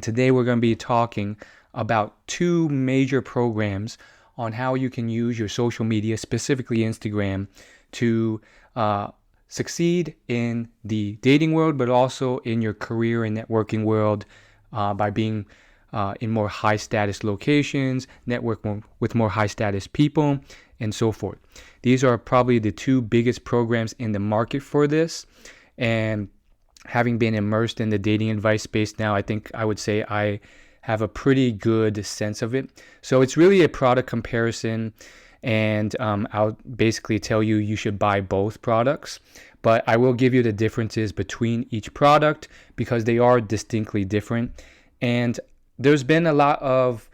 Today we're going to be talking about two major programs on how you can use your social media, specifically Instagram, to succeed in the dating world, but also in your career and networking world by being in more high status locations, network with more high status people, and so forth. These are probably the two biggest programs in the market for this. And having been immersed in the dating advice space now, I think I would say I have a pretty good sense of it. So it's really a product comparison, and I'll basically tell you should buy both products. But I will give you the differences between each product because they are distinctly different. And there's been a lot of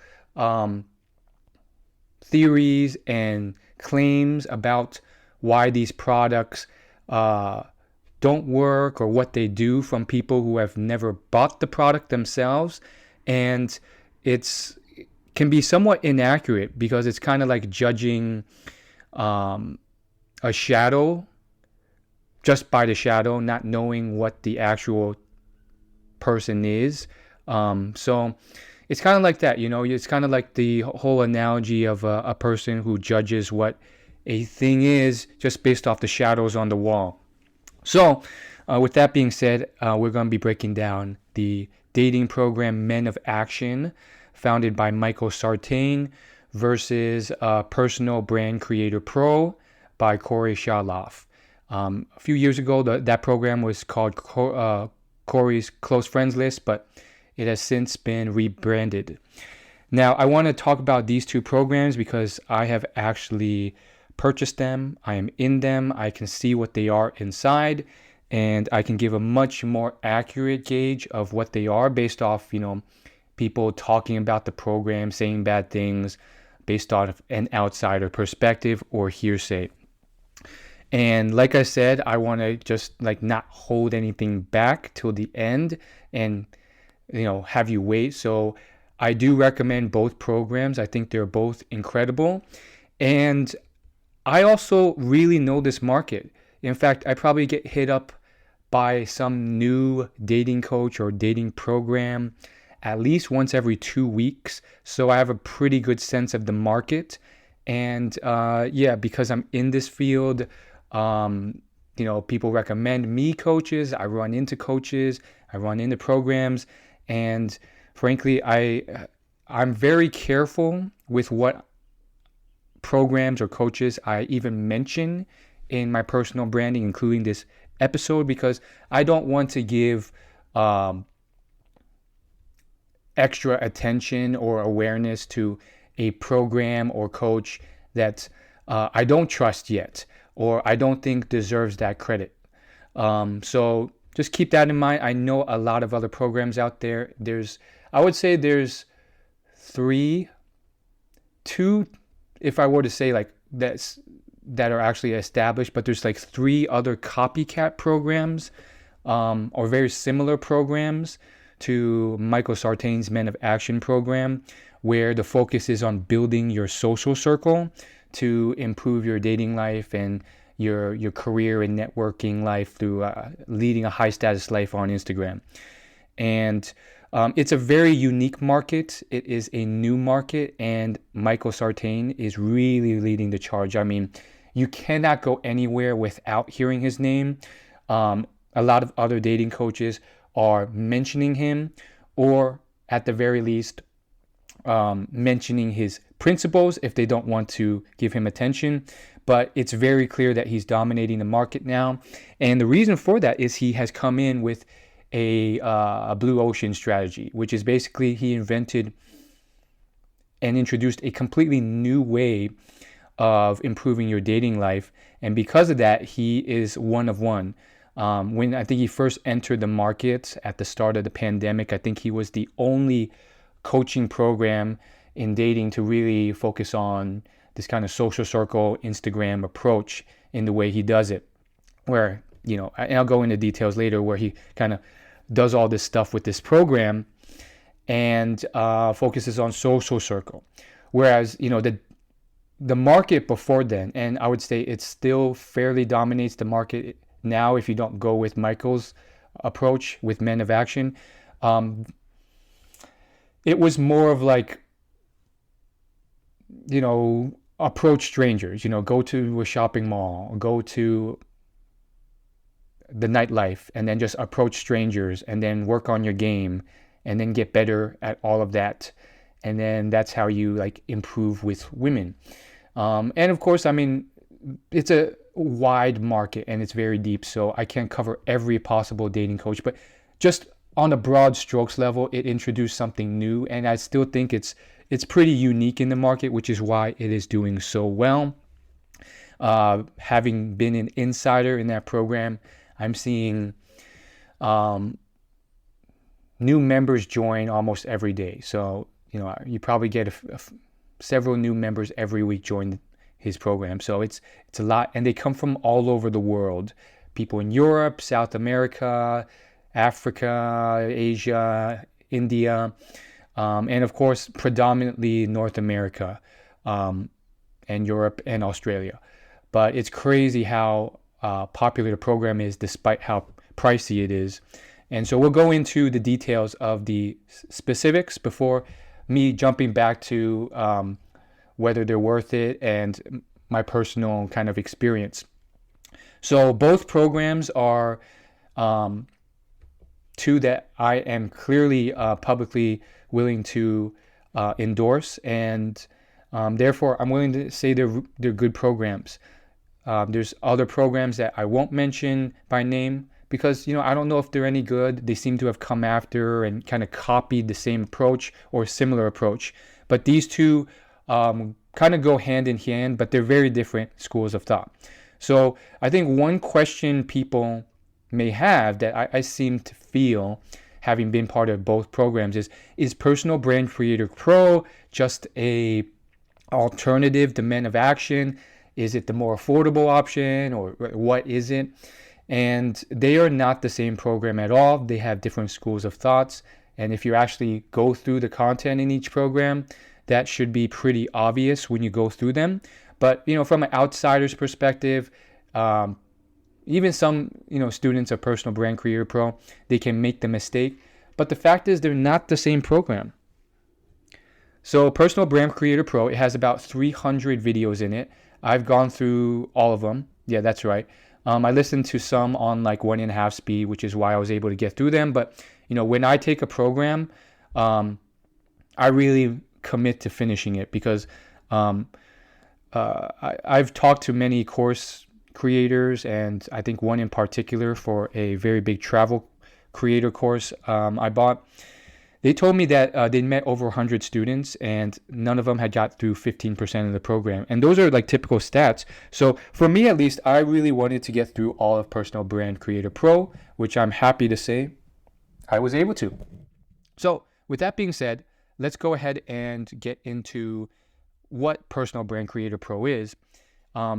theories and claims about why these products don't work or what they do from people who have never bought the product themselves. And it can be somewhat inaccurate because it's kind of like judging a shadow just by the shadow, not knowing what the actual person is. So it's kind of like that, it's kind of like the whole analogy of a person who judges what a thing is just based off the shadows on the wall. So with that being said, we're going to be breaking down the dating program Men of Action, founded by Michael Sartain, versus Personal Brand Creator Pro by Corey Shaloff. A few years ago, that program was called Corey's Close Friends List, but it has since been rebranded. Now, I want to talk about these two programs because I have actually purchased them. I am in them. I can see what they are inside, and I can give a much more accurate gauge of what they are based off, people talking about the program, saying bad things based off an outsider perspective or hearsay. And like I said, I want to just not hold anything back till the end and have you wait. So I do recommend both programs. I think they're both incredible. And I also really know this market. In fact, I probably get hit up by some new dating coach or dating program at least once every 2 weeks. So I have a pretty good sense of the market. And because I'm in this field, people recommend me coaches. I run into coaches. I run into programs. And frankly, I'm very careful with what programs or coaches I even mention in my personal branding, including this episode, because I don't want to give extra attention or awareness to a program or coach that I don't trust yet or I don't think deserves that credit. So just keep that in mind. I know a lot of other programs out there. I would say there's two, if I were to say that are actually established, but there's 3 other copycat programs or very similar programs to Michael Sartain's Men of Action program, where the focus is on building your social circle to improve your dating life and your career and networking life through leading a high status life on Instagram. And it's a very unique market. It is a new market, and Michael Sartain is really leading the charge. I mean, you cannot go anywhere without hearing his name. A lot of other dating coaches are mentioning him, or at the very least, mentioning his principles if they don't want to give him attention. But it's very clear that he's dominating the market now. And the reason for that is he has come in with a blue ocean strategy, which is basically he invented and introduced a completely new way of improving your dating life. And because of that, he is one of one. When I think he first entered the market at the start of the pandemic, I think he was the only coaching program in dating to really focus on this kind of social circle Instagram approach in the way he does it, where, and I'll go into details later, where he kind of does all this stuff with this program and focuses on social circle. Whereas, the market before then, and I would say it still fairly dominates the market now if you don't go with Michael's approach with Men of Action, it was more of like, approach strangers, go to a shopping mall, go to the nightlife, and then just approach strangers and then work on your game and then get better at all of that. And then that's how you like improve with women. And of course, I mean, it's a wide market and it's very deep, so I can't cover every possible dating coach, but just on a broad strokes level, it introduced something new, and I still think it's pretty unique in the market, which is why it is doing so well. Having been an insider in that program, I'm seeing new members join almost every day. So, you probably get several new members every week join his program. So it's a lot, and they come from all over the world. People in Europe, South America, Africa, Asia, India, and of course, predominantly North America, and Europe and Australia. But it's crazy how popular the program is despite how pricey it is. And so we'll go into the details of the specifics before me jumping back to whether they're worth it and my personal kind of experience. So both programs are two that I am clearly publicly willing to endorse, and therefore I'm willing to say they're good programs. There's other programs that I won't mention by name because, I don't know if they're any good. They seem to have come after and kind of copied the same approach or similar approach. But these two kind of go hand in hand, but they're very different schools of thought. So I think one question people may have that I seem to feel, having been part of both programs, is Personal Brand Creator Pro just a alternative to Men of Action? Is it the more affordable option, or what is it? And they are not the same program at all. They have different schools of thoughts. And if you actually go through the content in each program, that should be pretty obvious when you go through them. But, from an outsider's perspective, even some, students of Personal Brand Creator Pro, they can make the mistake. But the fact is, they're not the same program. So Personal Brand Creator Pro, it has about 300 videos in it. I've gone through all of them. Yeah, that's right. I listened to some on like 1.5 speed, which is why I was able to get through them. But, when I take a program, I really commit to finishing it because I've talked to many course creators, and I think one in particular for a very big travel creator course I bought. They told me that they met over 100 students and none of them had got through 15% of the program. And those are like typical stats. So for me, at least, I really wanted to get through all of Personal Brand Creator Pro, which I'm happy to say I was able to. So with that being said, let's go ahead and get into what Personal Brand Creator Pro is.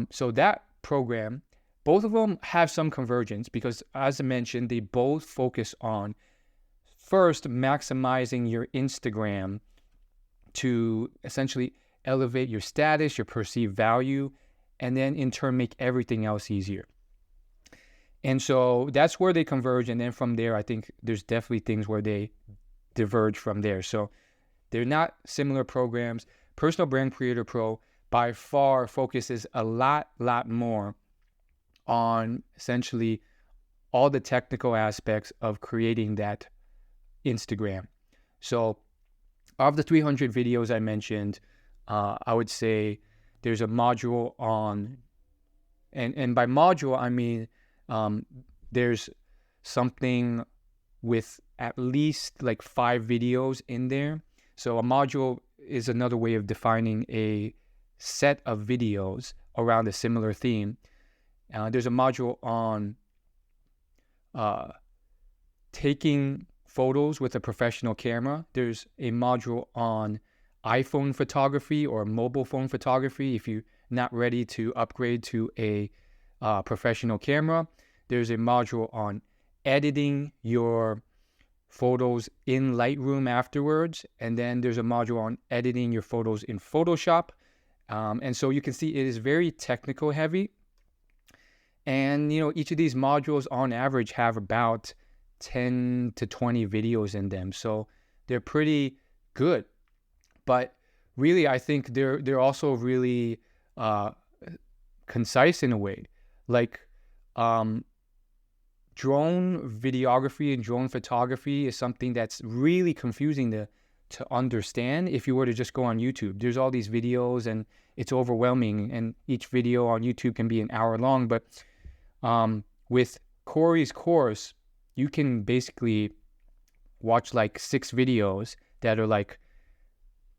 So that program, both of them have some convergence because, as I mentioned, they both focus on first maximizing your Instagram to essentially elevate your status, your perceived value, and then in turn make everything else easier. And so that's where they converge. And then from there, I think there's definitely things where they diverge from there. So they're not similar programs. Personal Brand Creator Pro by far focuses a lot more on essentially all the technical aspects of creating that Instagram. So of the 300 videos I mentioned, I would say there's a module on, and by module, I mean there's something with at least like 5 videos in there. So a module is another way of defining a set of videos around a similar theme. There's a module on taking photos with a professional camera. There's a module on iPhone photography or mobile phone photography if you're not ready to upgrade to a professional camera. There's a module on editing your photos in Lightroom afterwards. And then there's a module on editing your photos in Photoshop. And so you can see it is very technical heavy. And, each of these modules on average have about 10 to 20 videos in them. So they're pretty good. But really, I think they're also really concise in a way. Like drone videography and drone photography is something that's really confusing to understand if you were to just go on YouTube. There's all these videos and it's overwhelming, and each video on YouTube can be an hour long. But with Corey's course, you can basically watch like 6 videos that are like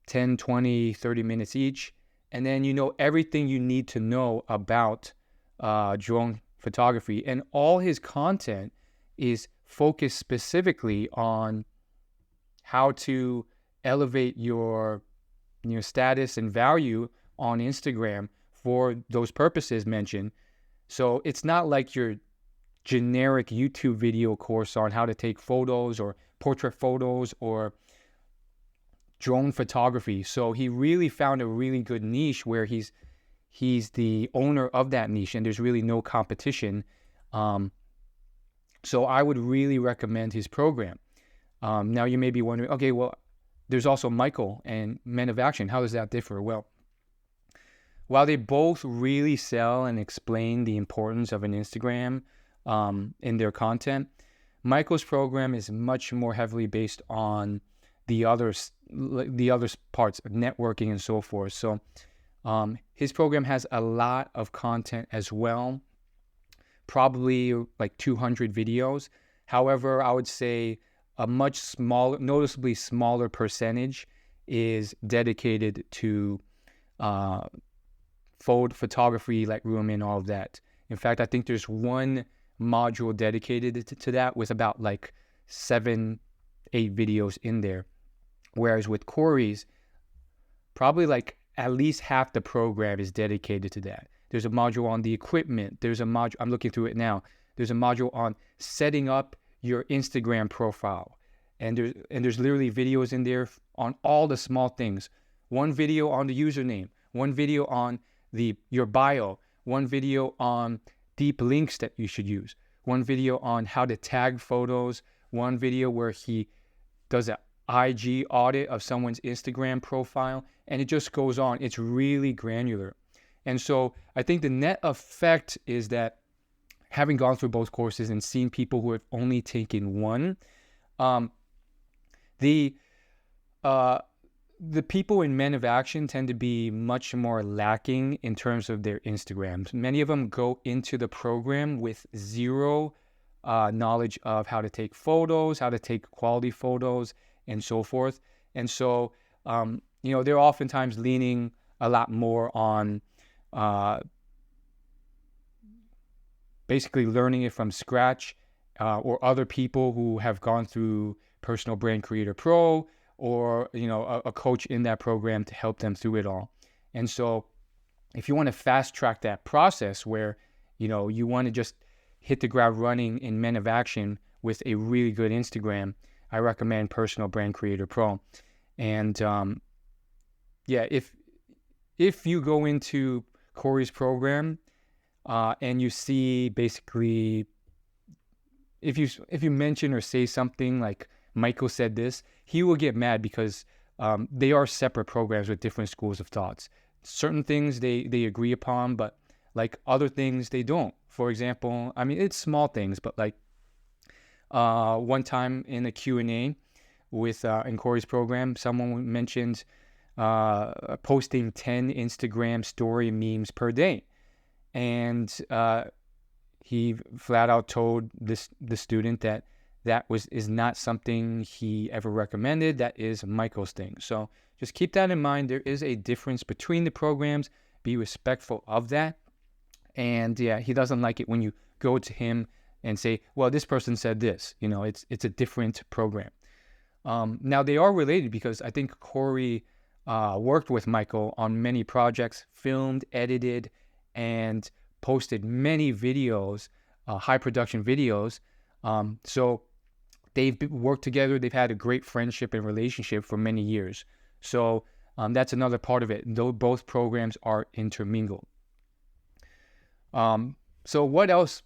10, 20, 30 minutes each. And then you know everything you need to know about drone photography. And all his content is focused specifically on how to elevate your status and value on Instagram for those purposes mentioned. So it's not like your generic YouTube video course on how to take photos or portrait photos or drone photography. So he really found a really good niche where he's the owner of that niche and there's really no competition. So I would really recommend his program. Now you may be wondering, okay, well, there's also Michael and Men of Action. How does that differ? Well, while they both really sell and explain the importance of an Instagram in their content, Michael's program is much more heavily based on the other parts of networking and so forth. So his program has a lot of content as well, probably like 200 videos. However, I would say a much smaller, noticeably smaller percentage is dedicated to photography, Lightroom, and all of that. In fact, I think there's one module dedicated to that with about like 7-8 videos in there. Whereas with Corey's, probably like at least half the program is dedicated to that. There's a module on the equipment. There's a module, I'm looking through it now. There's a module on setting up your Instagram profile. And there's literally videos in there on all the small things. One video on the username, one video on your bio, one video on deep links that you should use, one video on how to tag photos, one video where he does an IG audit of someone's Instagram profile, and it just goes on. It's really granular. And so I think the net effect is that having gone through both courses and seen people who have only taken one, the people in Men of Action tend to be much more lacking in terms of their Instagrams. Many of them go into the program with zero knowledge of how to take photos, how to take quality photos, and so forth. And so, they're oftentimes leaning a lot more on basically learning it from scratch, or other people who have gone through Personal Brand Creator Pro, or a coach in that program to help them through it all. And so if you want to fast track that process where you want to just hit the ground running in Men of Action with a really good Instagram, I recommend Personal Brand Creator Pro. And if you go into Corey's program and you see basically, if you mention or say something like Michael said this, he will get mad because they are separate programs with different schools of thoughts. Certain things they agree upon, but like other things they don't. For example, I mean, it's small things, but like one time in a Q&A with in Corey's program, someone mentioned posting 10 Instagram story memes per day. And he flat out told the student that is not something he ever recommended. That is Michael's thing. So just keep that in mind. There is a difference between the programs. Be respectful of that. And yeah, he doesn't like it when you go to him and say, well, this person said this. It's a different program. Now they are related because I think Corey worked with Michael on many projects, filmed, edited, and posted many videos, high production videos. So they've worked together. They've had a great friendship and relationship for many years. So that's another part of it. Though both programs are intermingled. So what else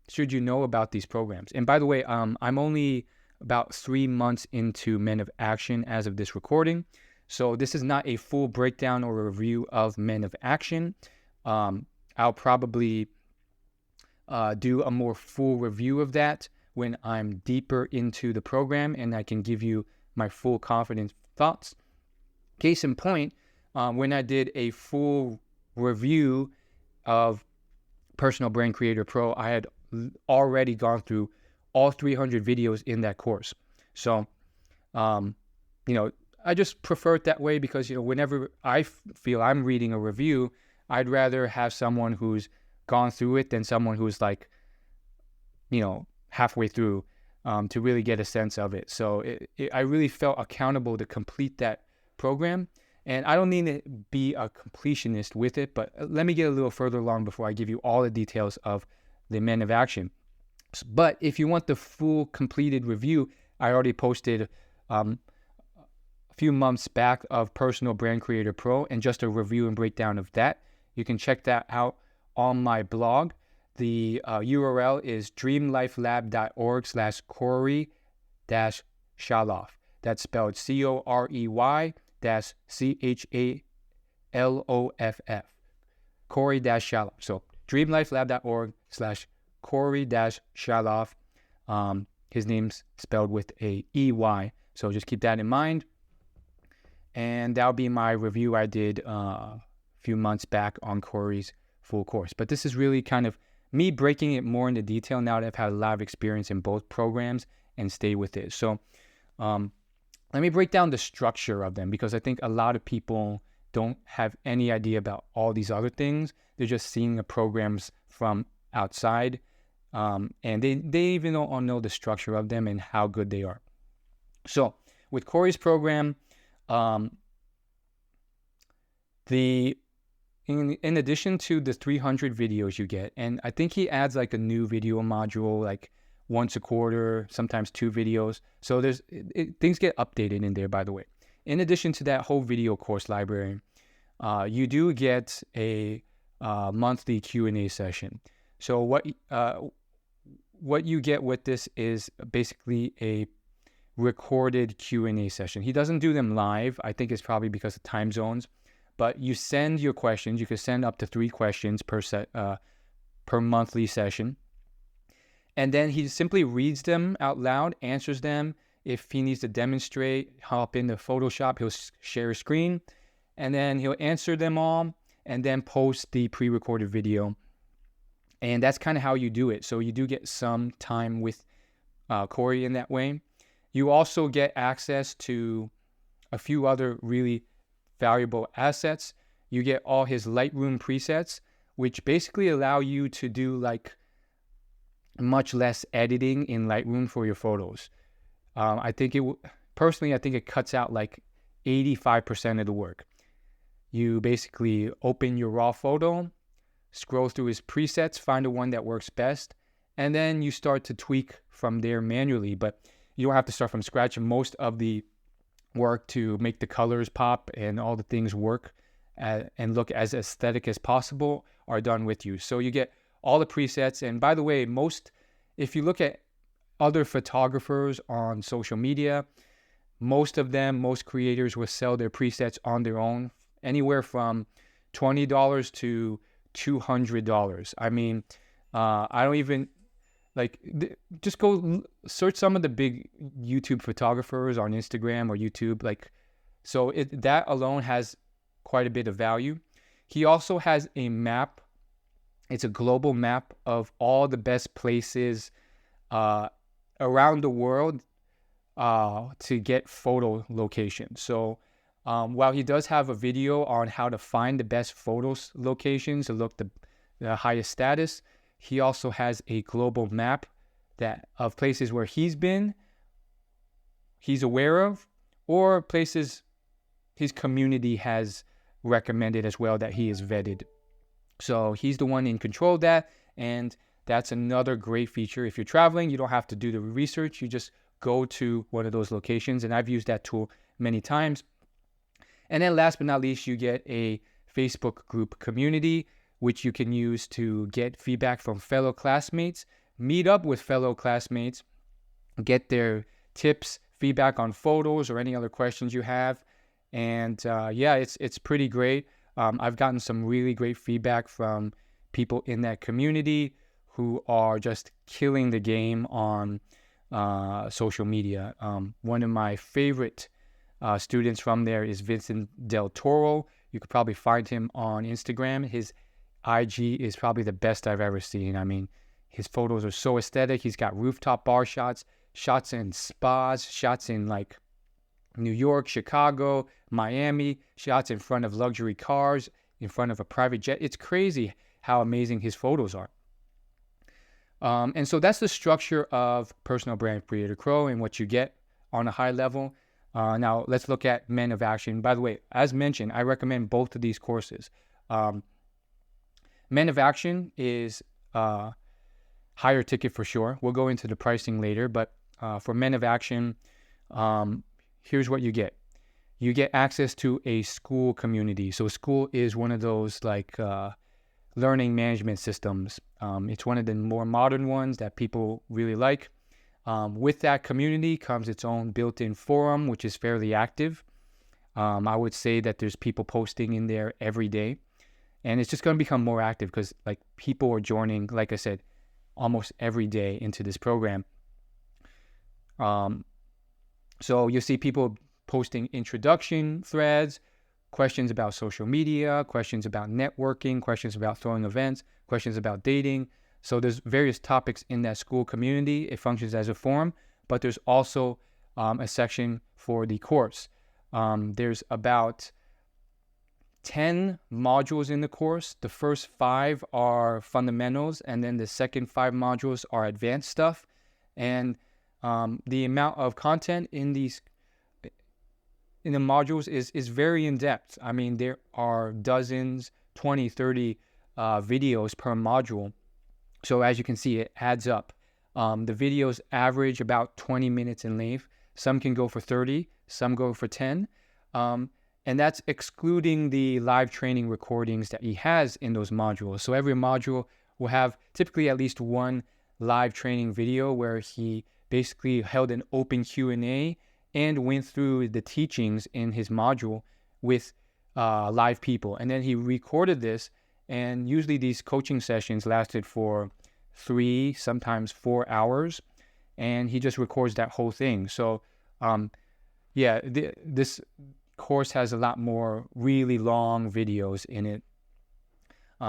should you know about these programs? And by the way, I'm only about 3 months into Men of Action as of this recording. So this is not a full breakdown or review of Men of Action. I'll probably do a more full review of that when I'm deeper into the program and I can give you my full confident thoughts. Case in point, when I did a full review of Personal Brand Creator Pro, I had already gone through all 300 videos in that course. So, I just prefer it that way because, whenever I feel I'm reading a review, I'd rather have someone who's gone through it than someone who's like, halfway through to really get a sense of it. So I really felt accountable to complete that program. And I don't need to be a completionist with it, but let me get a little further along before I give you all the details of the Men of Action. But if you want the full completed review, I already posted a few months back of Personal Brand Creator Pro and just a review and breakdown of that. You can check that out on my blog. The URL is dreamlifelab.org/Corey-Chaloff. That's spelled Corey-Chaloff. Corey-Chaloff. So dreamlifelab.org/Corey-Chaloff. His name's spelled with a EY. So just keep that in mind. And that'll be my review I did a few months back on Corey's full course. But this is really kind of me breaking it more into detail now that I've had a lot of experience in both programs and stay with it. So let me break down the structure of them because I think a lot of people don't have any idea about all these other things. They're just seeing the programs from outside, and they even don't know the structure of them and how good they are. So with Corey's program, in addition to the 300 videos you get, and I think he adds like a new video module like once a quarter, sometimes 2 videos. So things get updated in there, by the way. In addition to that whole video course library, you do get a monthly Q&A session. So what you get with this is basically a recorded Q&A session. He doesn't do them live. I think it's probably because of time zones. But you send your questions. You can send up to 3 questions per monthly session. And then he simply reads them out loud, answers them. If he needs to demonstrate, hop into Photoshop, he'll share a screen. And then he'll answer them all and then post the pre-recorded video. And that's kind of how you do it. So you do get some time with Corey in that way. You also get access to a few other really valuable assets. You get all his Lightroom presets, which basically allow you to do like much less editing in Lightroom for your photos. I think it cuts out like 85% of the work. You basically open your raw photo, scroll through his presets, find the one that works best, and then you start to tweak from there manually. But you don't have to start from scratch. Most of the work to make the colors pop and all the things work and look as aesthetic as possible are done with you. So you get all the presets. And by the way, if you look at other photographers on social media, most creators will sell their presets on their own, anywhere from $20 to $200. I mean, I don't even just go search some of the big YouTube photographers on Instagram or YouTube. That alone has quite a bit of value. He also has a map. It's a global map of all the best places around the world to get photo locations. So while he does have a video on how to find the best photos locations to look the highest status, he also has a global map of places where he's been, he's aware of, or places his community has recommended as well that he has vetted. So he's the one in control of that, and that's another great feature. If you're traveling, you don't have to do the research. You just go to one of those locations, and I've used that tool many times. And then last but not least, you get a Facebook group community, which you can use to get feedback from fellow classmates, meet up with fellow classmates, get their tips, feedback on photos, or any other questions you have. And yeah, it's pretty great. I've gotten some really great feedback from people in that community who are just killing the game on social media. One of my favorite students from there is Vincent Del Toro. You could probably find him on Instagram. His IG is probably the best I've ever seen. I mean, his photos are so aesthetic. He's got rooftop bar shots, shots in spas, shots in like New York, Chicago, Miami, shots in front of luxury cars, in front of a private jet. It's crazy how amazing his photos are. And so that's the structure of Personal Brand Creator Pro and what you get on a high level. Now, let's look at Men of Action. By the way, as mentioned, I recommend both of these courses. Men of Action is higher ticket for sure. We'll go into the pricing later, but for Men of Action, here's what you get. You get access to a Skool community. So Skool is one of those like learning management systems. It's one of the more modern ones that people really like. With that community comes its own built-in forum, which is fairly active. I would say that there's people posting in there every day. And it's just going to become more active because like people are joining, like I said, almost every day into this program. So you'll see people posting introduction threads, questions about social media, questions about networking, questions about throwing events, questions about dating. So there's various topics in that Skool community. It functions as a forum, but there's also a section for the course. There's about 10 modules in the course. The first 5 are fundamentals, and then the second 5 modules are advanced stuff. And the amount of content in the modules is very in-depth. I mean, there are dozens, 20, 30 videos per module. So as you can see, it adds up. The videos average about 20 minutes in length. Some can go for 30, some go for 10. And that's excluding the live training recordings that he has in those modules. So every module will have typically at least one live training video where he basically held an open Q&A and went through the teachings in his module with live people. And then he recorded this, and usually these coaching sessions lasted for 3, sometimes 4 hours, and he just records that whole thing. So this course has a lot more really long videos in it.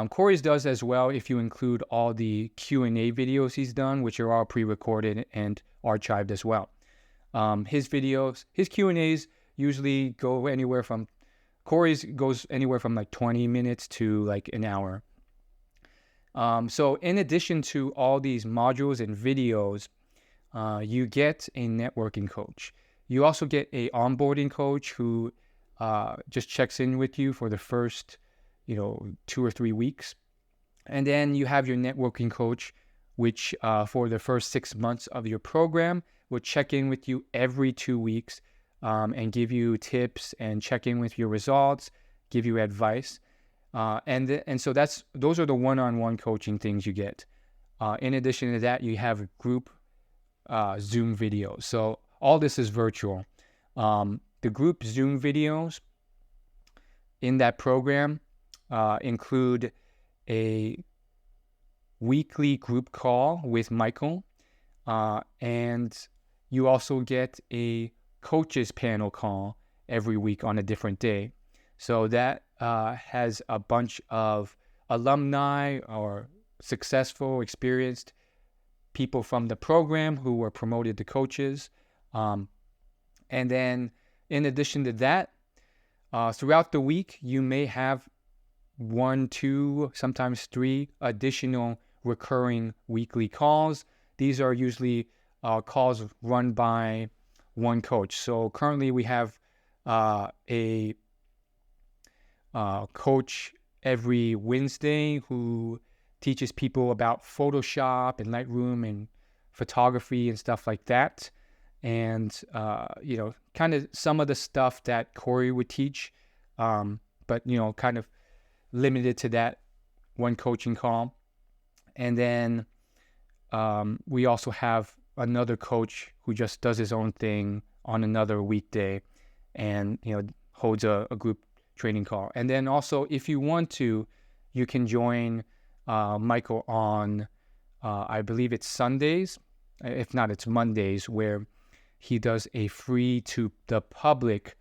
Corey's does as well if you include all the Q&A videos he's done, which are all pre-recorded and archived as well. His Q&As usually go anywhere from, Corey's goes anywhere from like 20 minutes to like an hour. So in addition to all these modules and videos, you get a networking coach. You also get a onboarding coach who just checks in with you for the first 2 or 3 weeks. And then you have your networking coach, which for the first 6 months of your program will check in with you every 2 weeks and give you tips and check in with your results, give you advice. And so those are the one-on-one coaching things you get. In addition to that, you have group Zoom videos. So all this is virtual. The group Zoom videos in that program include a weekly group call with Michael, and you also get a coaches panel call every week on a different day. So that has a bunch of alumni or successful, experienced people from the program who were promoted to coaches. And then in addition to that, throughout the week, you may have 1, 2, sometimes 3 additional recurring weekly calls. These are usually calls run by one coach. So currently we have a coach every Wednesday who teaches people about Photoshop and Lightroom and photography and stuff like that. And, kind of some of the stuff that Corey would teach, but, kind of limited to that one coaching call. And then we also have another coach who just does his own thing on another weekday and, holds a group training call. And then also, if you want to, you can join Michael on, I believe it's Sundays. If not, it's Mondays, where he does a free to the public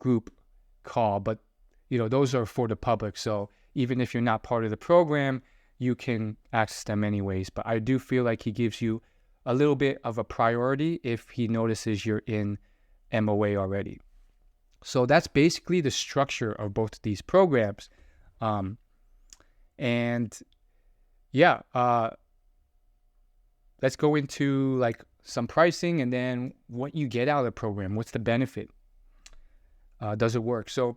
group call. But, those are for the public. So even if you're not part of the program, you can access them anyways. But I do feel like he gives you a little bit of a priority if he notices you're in MOA already. So that's basically the structure of both of these programs. Let's go into like some pricing and then what you get out of the program. What's the benefit? Does it work? So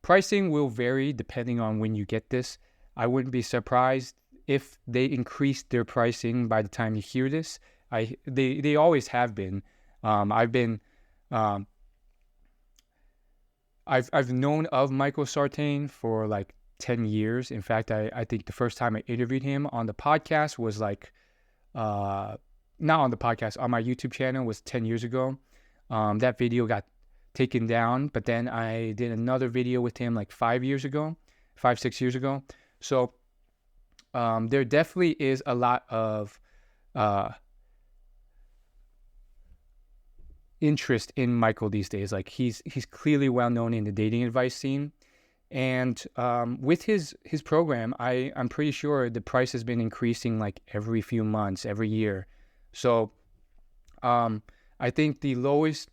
pricing will vary depending on when you get this. I wouldn't be surprised if they increased their pricing by the time you hear this. They always have been. I've known of Michael Sartain for like 10 years. In fact, I think the first time I interviewed him on the podcast was like, not on the podcast, on my YouTube channel was 10 years ago. That video got taken down, but then I did another video with him like 6 years ago. So there definitely is a lot of interest in Michael these days. Like he's clearly well known in the dating advice scene, and with his program, I'm pretty sure the price has been increasing like every few months, every year. So I think the lowest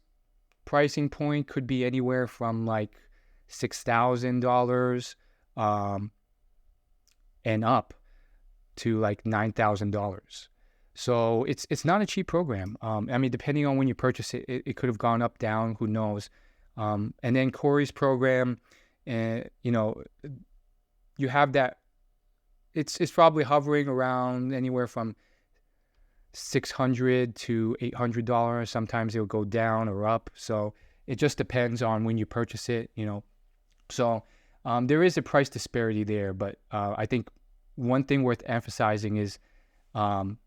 pricing point could be anywhere from like $6,000 and up to like $9,000. So it's not a cheap program. I mean, depending on when you purchase it, it could have gone up, down, who knows. And then Corey's program, you have that. It's probably hovering around anywhere from $600 to $800. Sometimes it'll go down or up. So it just depends on when you purchase it, So there is a price disparity there, but I think one thing worth emphasizing is while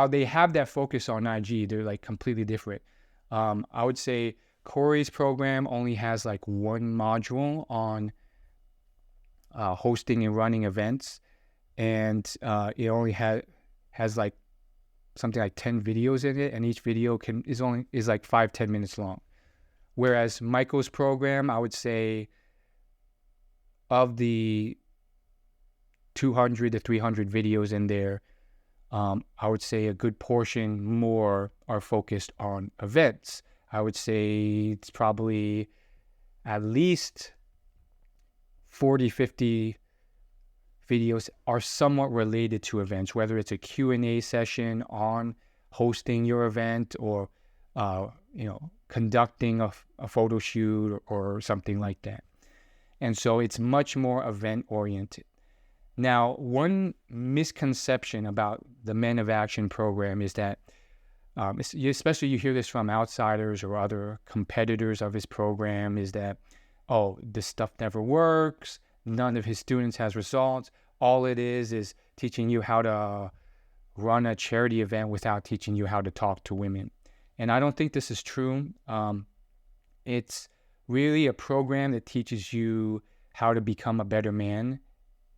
they have that focus on IG, they're like completely different. I would say Corey's program only has like one module on hosting and running events, and it only has like something like 10 videos in it, and each video is like 5-10 minutes long. Whereas Michael's program, I would say of the 200 to 300 videos in there, I would say a good portion more are focused on events. I would say it's probably at least 40, 50 videos are somewhat related to events, whether it's a Q&A session on hosting your event or, conducting a photo shoot or something like that. And so it's much more event oriented. Now, one misconception about the Men of Action program is that, especially you hear this from outsiders or other competitors of his program, is that, this stuff never works. None of his students has results. All it is teaching you how to run a charity event without teaching you how to talk to women. And I don't think this is true. It's really a program that teaches you how to become a better man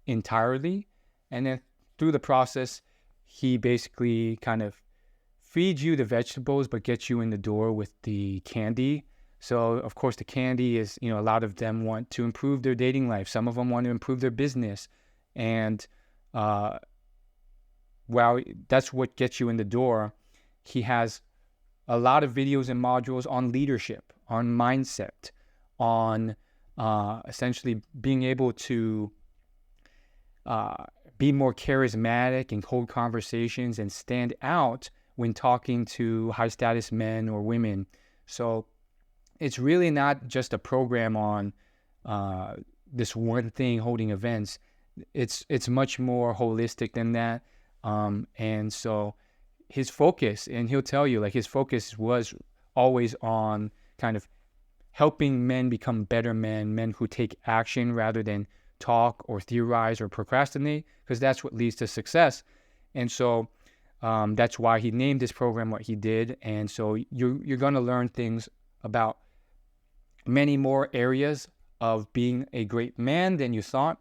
entirely. And then through the process, he basically kind of feeds you the vegetables, but gets you in the door with the candy. So, of course, the candy is, a lot of them want to improve their dating life. Some of them want to improve their business. And while that's what gets you in the door, he has a lot of videos and modules on leadership, on mindset, on essentially being able to be more charismatic and hold conversations and stand out when talking to high status men or women. So it's really not just a program on this one thing, holding events. It's much more holistic than that. And so his focus, and he'll tell you, like, his focus was always on kind of helping men become better men who take action rather than talk or theorize or procrastinate, because that's what leads to success. And so That's why he named this program what he did. And so you're going to learn things about many more areas of being a great man than you thought.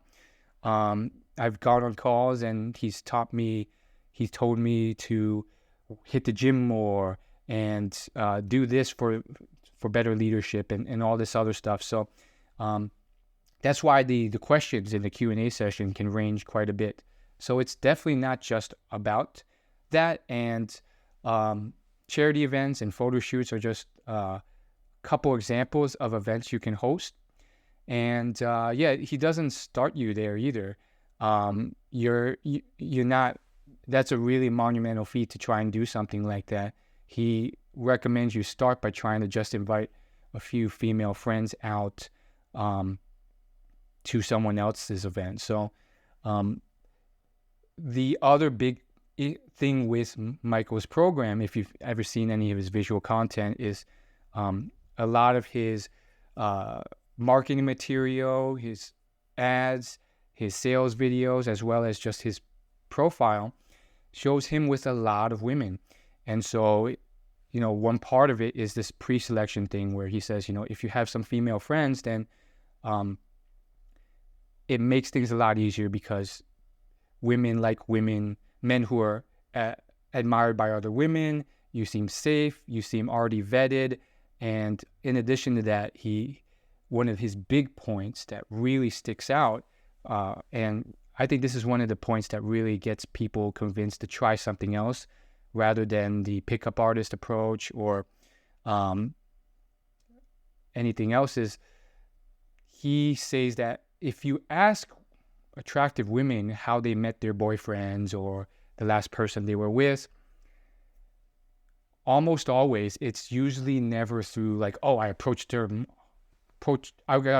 I've gone on calls and he's told me to hit the gym more and do this for better leadership and all this other stuff. So that's why the questions in the Q&A session can range quite a bit. So it's definitely not just about that. And charity events and photo shoots are just a couple examples of events you can host. And he doesn't start you there either. You're not. That's a really monumental feat to try and do something like that. He recommends you start by trying to just invite a few female friends out to someone else's event. So the other big thing with Michael's program, if you've ever seen any of his visual content, is a lot of his marketing material, his ads, his sales videos, as well as just his profile, shows him with a lot of women. And so, one part of it is this pre-selection thing where he says, if you have some female friends, then it makes things a lot easier because women like women, men who are admired by other women. You seem safe, you seem already vetted. And in addition to that, one of his big points that really sticks out, and I think this is one of the points that really gets people convinced to try something else rather than the pickup artist approach or anything else, is he says that if you ask attractive women how they met their boyfriends or the last person they were with, almost always it's usually never through like, oh, I got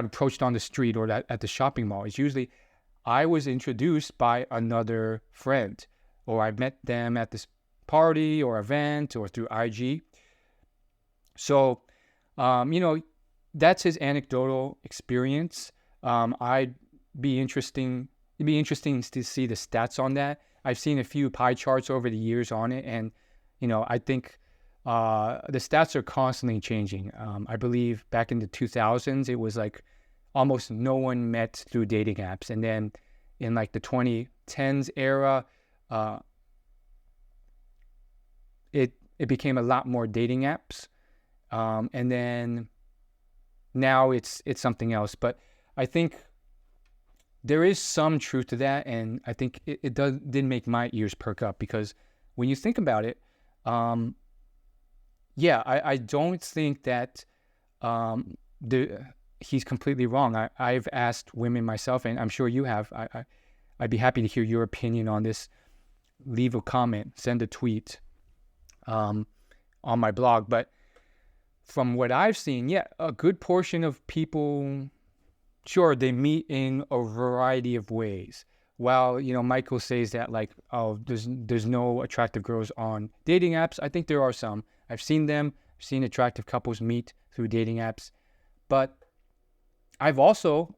approached on the street or at the shopping mall. It's usually I was introduced by another friend, or I met them at this party or event or through IG. So, that's his anecdotal experience. It'd be interesting to see the stats on that. I've seen a few pie charts over the years on it, and I think the stats are constantly changing. I believe back in the 2000s, it was like almost no one met through dating apps. And then in like the 2010s era, it became a lot more dating apps. And then now it's something else. But I think there is some truth to that. And I think it did make my ears perk up, because when you think about it, I don't think that he's completely wrong. I've asked women myself, and I'm sure you have. I'd be happy to hear your opinion on this. Leave a comment, send a tweet on my blog. But from what I've seen, a good portion of people, sure, they meet in a variety of ways. While, Michael says that like, oh, there's no attractive girls on dating apps. I think there are some. I've seen them. I've seen attractive couples meet through dating apps. But I've also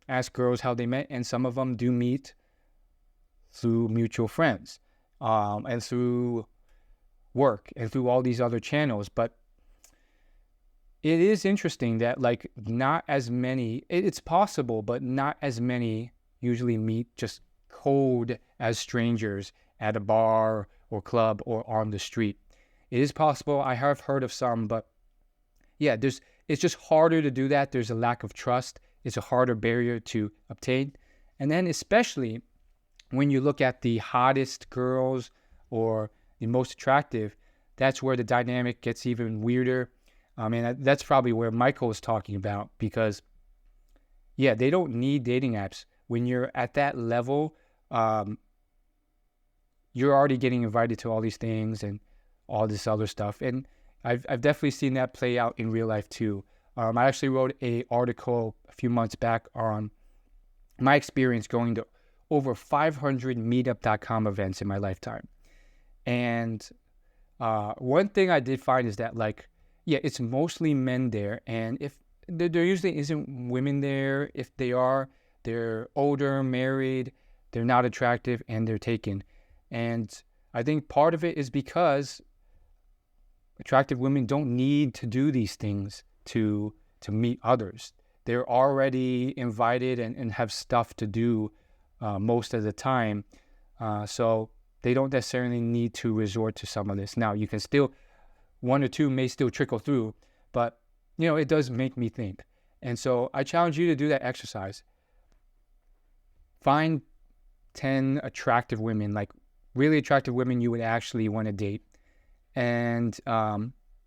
asked girls how they met, and some of them do meet through mutual friends, and through work and through all these other channels. But it is interesting that like not as many, it's possible, but not as many usually meet just cold as strangers at a bar or club or on the street. It is possible. I have heard of some, but it's just harder to do that. There's a lack of trust. It's a harder barrier to obtain. And then especially when you look at the hottest girls or the most attractive, that's where the dynamic gets even weirder. And that's probably where Michael is talking about, because they don't need dating apps. When you're at that level, you're already getting invited to all these things and all this other stuff. And I've definitely seen that play out in real life too. I actually wrote an article a few months back on my experience going to over 500 meetup.com events in my lifetime. And one thing I did find is that it's mostly men there. And if there usually isn't women there, if they are, they're older, married, they're not attractive, and they're taken. And I think part of it is because attractive women don't need to do these things to meet others. They're already invited and have stuff to do most of the time. So they don't necessarily need to resort to some of this. Now, you can still, one or two may still trickle through, but, it does make me think. And so I challenge you to do that exercise. Find 10 attractive women, like really attractive women you would actually want to date, and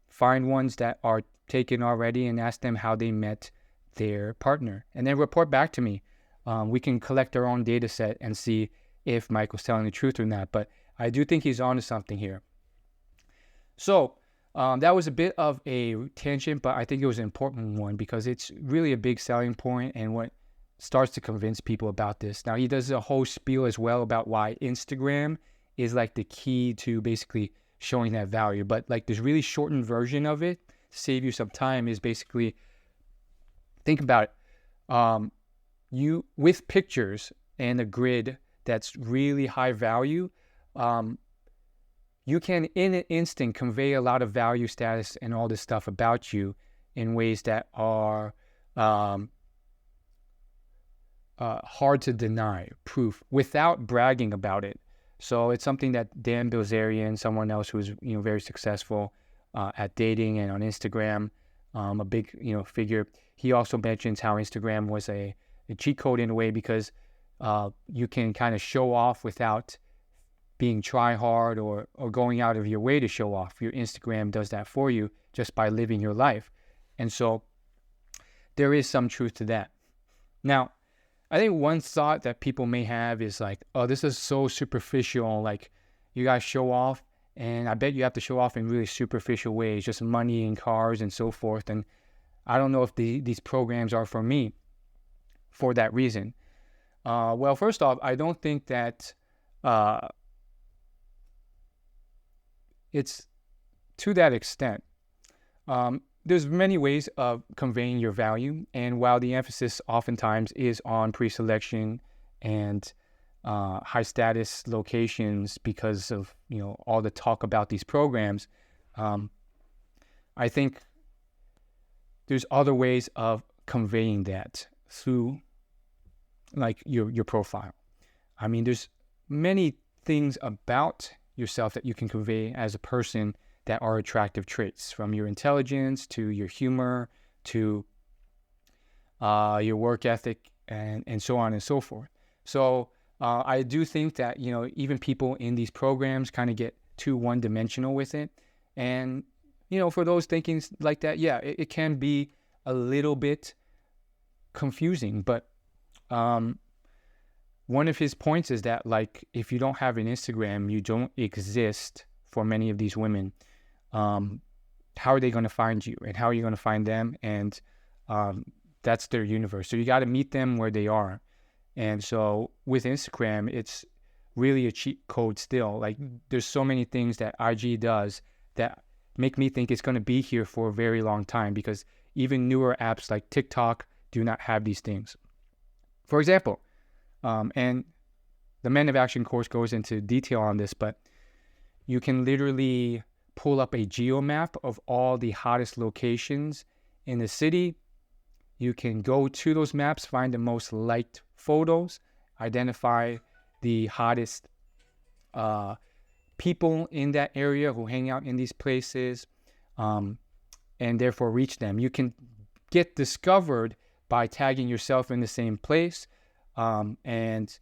find ones that are taken already and ask them how they met their partner, and then report back to me. We can collect our own data set and see if Michael's telling the truth or not, but I do think he's onto something here. So that was a bit of a tangent, but I think it was an important one because it's really a big selling point and what starts to convince people about this. Now, he does a whole spiel as well about why Instagram is like the key to basically showing that value. But like this really shortened version of it, to save you some time, is basically, think about it. You, with pictures and a grid that's really high value, you can in an instant convey a lot of value, status, and all this stuff about you in ways that are hard to deny, proof, without bragging about it. So it's something that Dan Bilzerian, someone else who's very successful at dating and on Instagram, a big figure, he also mentions how Instagram was a cheat code in a way because you can kind of show off without being try hard or going out of your way to show off. Your Instagram does that for you just by living your life. And so there is some truth to that. Now, I think one thought that people may have is like, oh, this is so superficial. Like, you guys show off, and I bet you have to show off in really superficial ways, just money and cars and so forth. And I don't know if these programs are for me for that reason. Well, first off, I don't think that it's to that extent. There's many ways of conveying your value, and while the emphasis oftentimes is on pre-selection and high status locations because of all the talk about these programs, I think there's other ways of conveying that through like your profile. I mean, there's many things about yourself that you can convey as a person that are attractive traits, from your intelligence to your humor to your work ethic and so on and so forth. So I do think that even people in these programs kind of get too one-dimensional with it, and for those thinking like that, yeah, it can be a little bit confusing. But one of his points is that, like, if you don't have an Instagram, you don't exist for many of these women. How are they going to find you, and how are you going to find them? And that's their universe. So you got to meet them where they are. And so with Instagram, it's really a cheat code still. Like, there's so many things that IG does that make me think it's going to be here for a very long time, because even newer apps like TikTok do not have these things. For example, and the Men of Action course goes into detail on this, but you can literally pull up a geo map of all the hottest locations in the city. You can go to those maps, find the most liked photos, identify the hottest people in that area who hang out in these places, and therefore reach them. You can get discovered by tagging yourself in the same place. And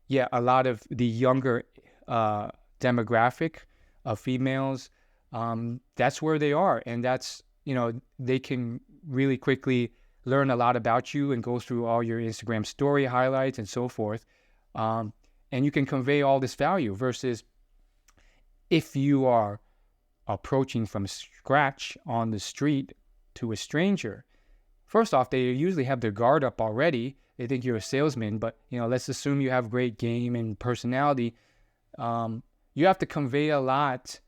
yeah, a lot of the younger demographic of females, that's where they are. And that's, they can really quickly learn a lot about you and go through all your Instagram story highlights and so forth. And you can convey all this value, versus if you are approaching from scratch on the street to a stranger. First off, they usually have their guard up already. They think you're a salesman, but let's assume you have great game and personality. You have to convey a lot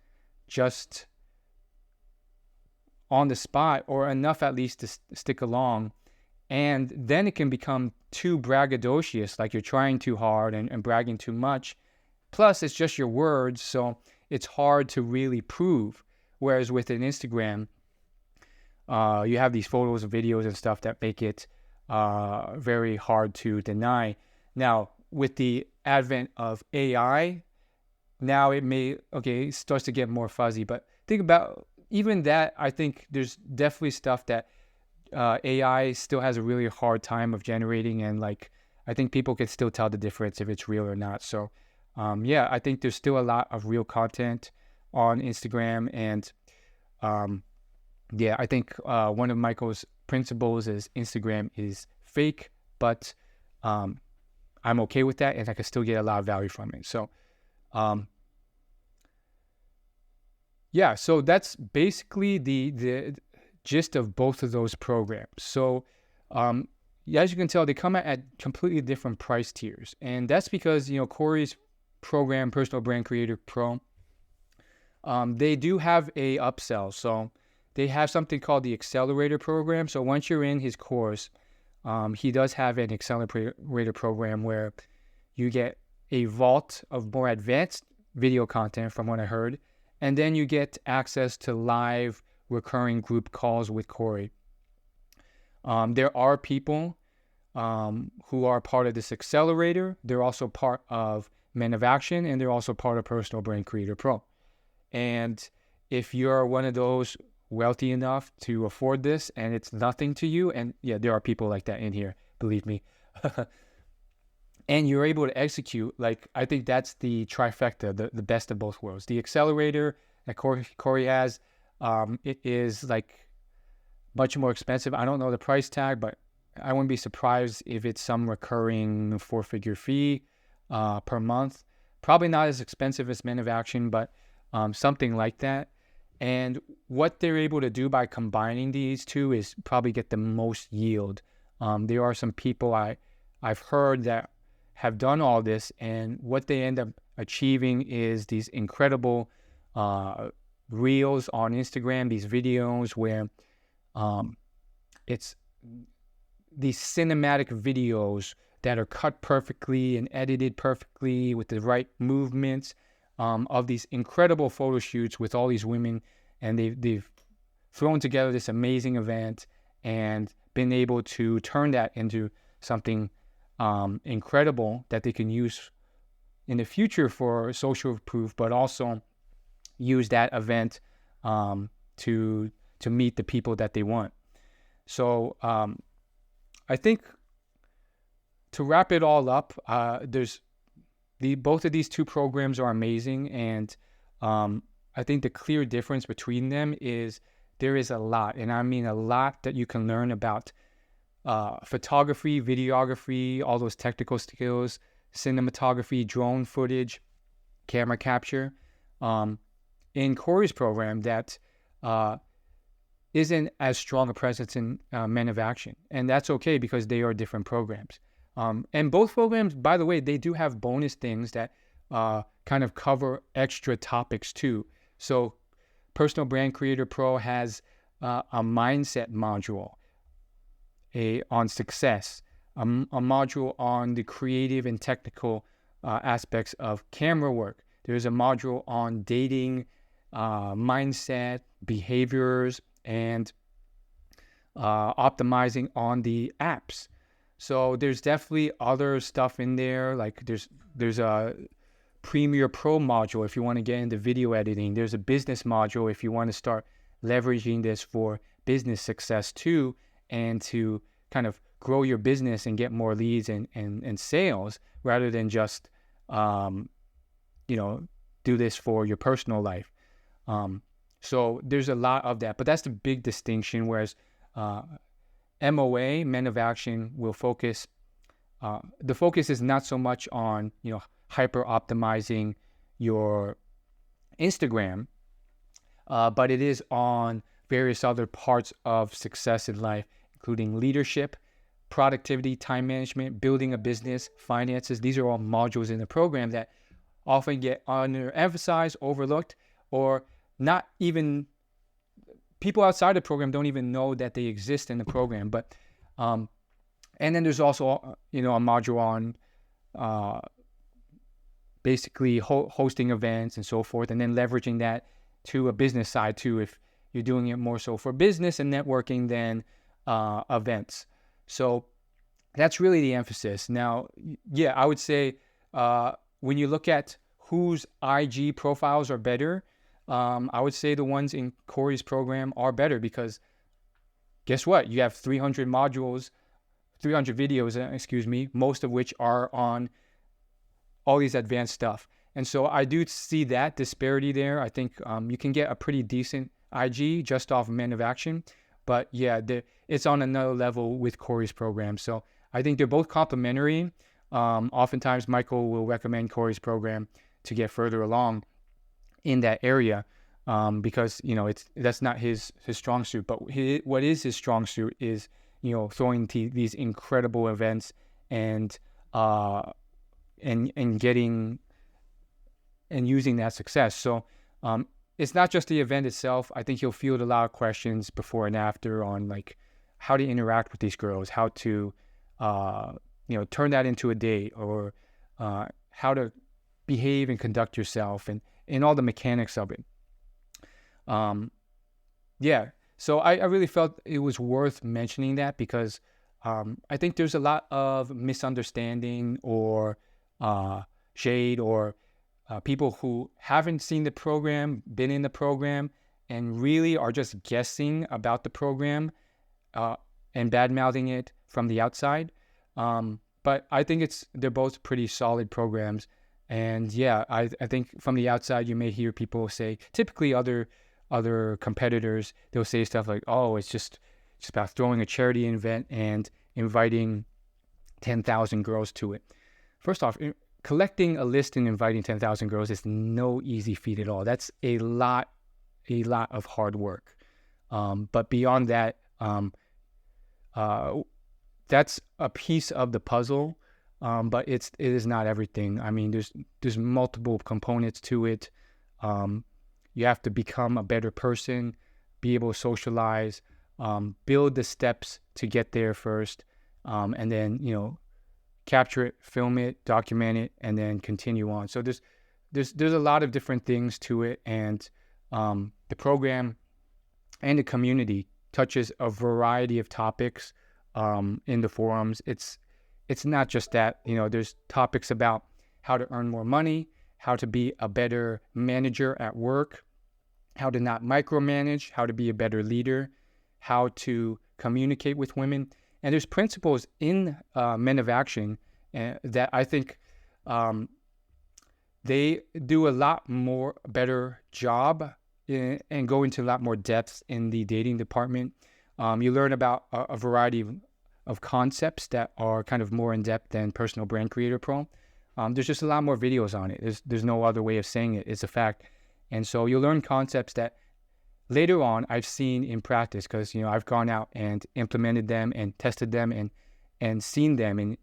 just on the spot, or enough at least to stick along. And then it can become too braggadocious, like you're trying too hard and bragging too much. Plus, it's just your words, so it's hard to really prove. Whereas with an Instagram, you have these photos and videos and stuff that make it very hard to deny. Now, with the advent of AI, now it starts to get more fuzzy. But think about even that. I think there's definitely stuff that AI still has a really hard time of generating, and like I think people can still tell the difference if it's real or not. So yeah, I think there's still a lot of real content on Instagram, and yeah, I think one of Michael's principles is Instagram is fake, but I'm okay with that, and I can still get a lot of value from it. So yeah, so that's basically the gist of both of those programs. So as you can tell, they come at completely different price tiers, and that's because Corey's program, Personal Brand Creator Pro, they do have a upsell. So they have something called the Accelerator program. So once you're in his course, he does have an Accelerator program where you get a vault of more advanced video content, from what I heard, and then you get access to live recurring group calls with Corey. There are people who are part of this Accelerator. They're also part of Men of Action, and they're also part of Personal Brand Creator Pro. And if you're one of those wealthy enough to afford this and it's nothing to you, and yeah, there are people like that in here, believe me, and you're able to execute, like I think that's the trifecta, the best of both worlds. The Accelerator that Corey has, it is like much more expensive. I don't know the price tag, but I wouldn't be surprised if it's some recurring 4-figure fee per month. Probably not as expensive as Men of Action, but something like that. And what they're able to do by combining these two is probably get the most yield. There are some people I've heard that have done all this, and what they end up achieving is these incredible reels on Instagram, these videos where it's these cinematic videos that are cut perfectly and edited perfectly with the right movements, of these incredible photo shoots with all these women, and they've thrown together this amazing event and been able to turn that into something incredible that they can use in the future for social proof, but also use that event to meet the people that they want. So I think to wrap it all up, both of these two programs are amazing, and I think the clear difference between them is there is a lot, and I mean a lot, that you can learn about photography, videography, all those technical skills, cinematography, drone footage, camera capture, in Corey's program that isn't as strong a presence in Men of Action. And that's okay, because they are different programs. And both programs, by the way, they do have bonus things that kind of cover extra topics too. So Personal Brand Creator Pro has a mindset module on success, a module on the creative and technical aspects of camera work. There's a module on dating, mindset, behaviors, and optimizing on the apps. So there's definitely other stuff in there. Like there's a Premiere Pro module if you want to get into video editing. There's a business module if you want to start leveraging this for business success too, and to kind of grow your business and get more leads and sales, rather than just do this for your personal life. So there's a lot of that, but that's the big distinction. Whereas MOA, Men of Action, will focus. The focus is not so much on hyper optimizing your Instagram, but it is on various other parts of success in life, including leadership, productivity, time management, building a business, finances. These are all modules in the program that often get underemphasized, overlooked, or not even people outside the program don't even know that they exist in the program. But and then there's also a module on basically hosting events and so forth, and then leveraging that to a business side too, if you're doing it more so for business and networking than events. So that's really the emphasis. Now, yeah, I would say when you look at whose IG profiles are better, I would say the ones in Corey's program are better, because guess what? You have 300 modules, 300 videos, most of which are on all these advanced stuff. And so I do see that disparity there. I think you can get a pretty decent IG just off Men of Action. But yeah, it's on another level with Corey's program. So I think they're both complementary. Oftentimes, Michael will recommend Corey's program to get further along in that area, because that's not his strong suit. But what is his strong suit is throwing these incredible events and getting and using that success. So it's not just the event itself. I think he'll field a lot of questions before and after on like how to interact with these girls, how to turn that into a date, or how to behave and conduct yourself, and all the mechanics of it. So I really felt it was worth mentioning that, because I think there's a lot of misunderstanding or shade, or people who haven't seen the program, been in the program, and really are just guessing about the program and bad-mouthing it from the outside. But I think they're both pretty solid programs. And yeah, I think from the outside, you may hear people say, typically other competitors, they'll say stuff like, oh, it's just about throwing a charity event and inviting 10,000 girls to it. First off, collecting a list and inviting 10,000 girls is no easy feat at all. That's a lot of hard work. But beyond that, that's a piece of the puzzle. But it is not everything. I mean, there's multiple components to it. You have to become a better person, be able to socialize, build the steps to get there first, and then capture it, film it, document it, and then continue on. So there's a lot of different things to it, and the program and the community touches a variety of topics in the forums. It's not just that. There's topics about how to earn more money, how to be a better manager at work, how to not micromanage, how to be a better leader, how to communicate with women. And there's principles in Men of Action that I think they do a lot more better job and go into a lot more depth in the dating department. You learn about a variety of concepts that are kind of more in depth than Personal Brand Creator Pro. There's just a lot more videos on it. There's no other way of saying it. It's a fact. And so you'll learn concepts that later on I've seen in practice, because I've gone out and implemented them and tested them and seen them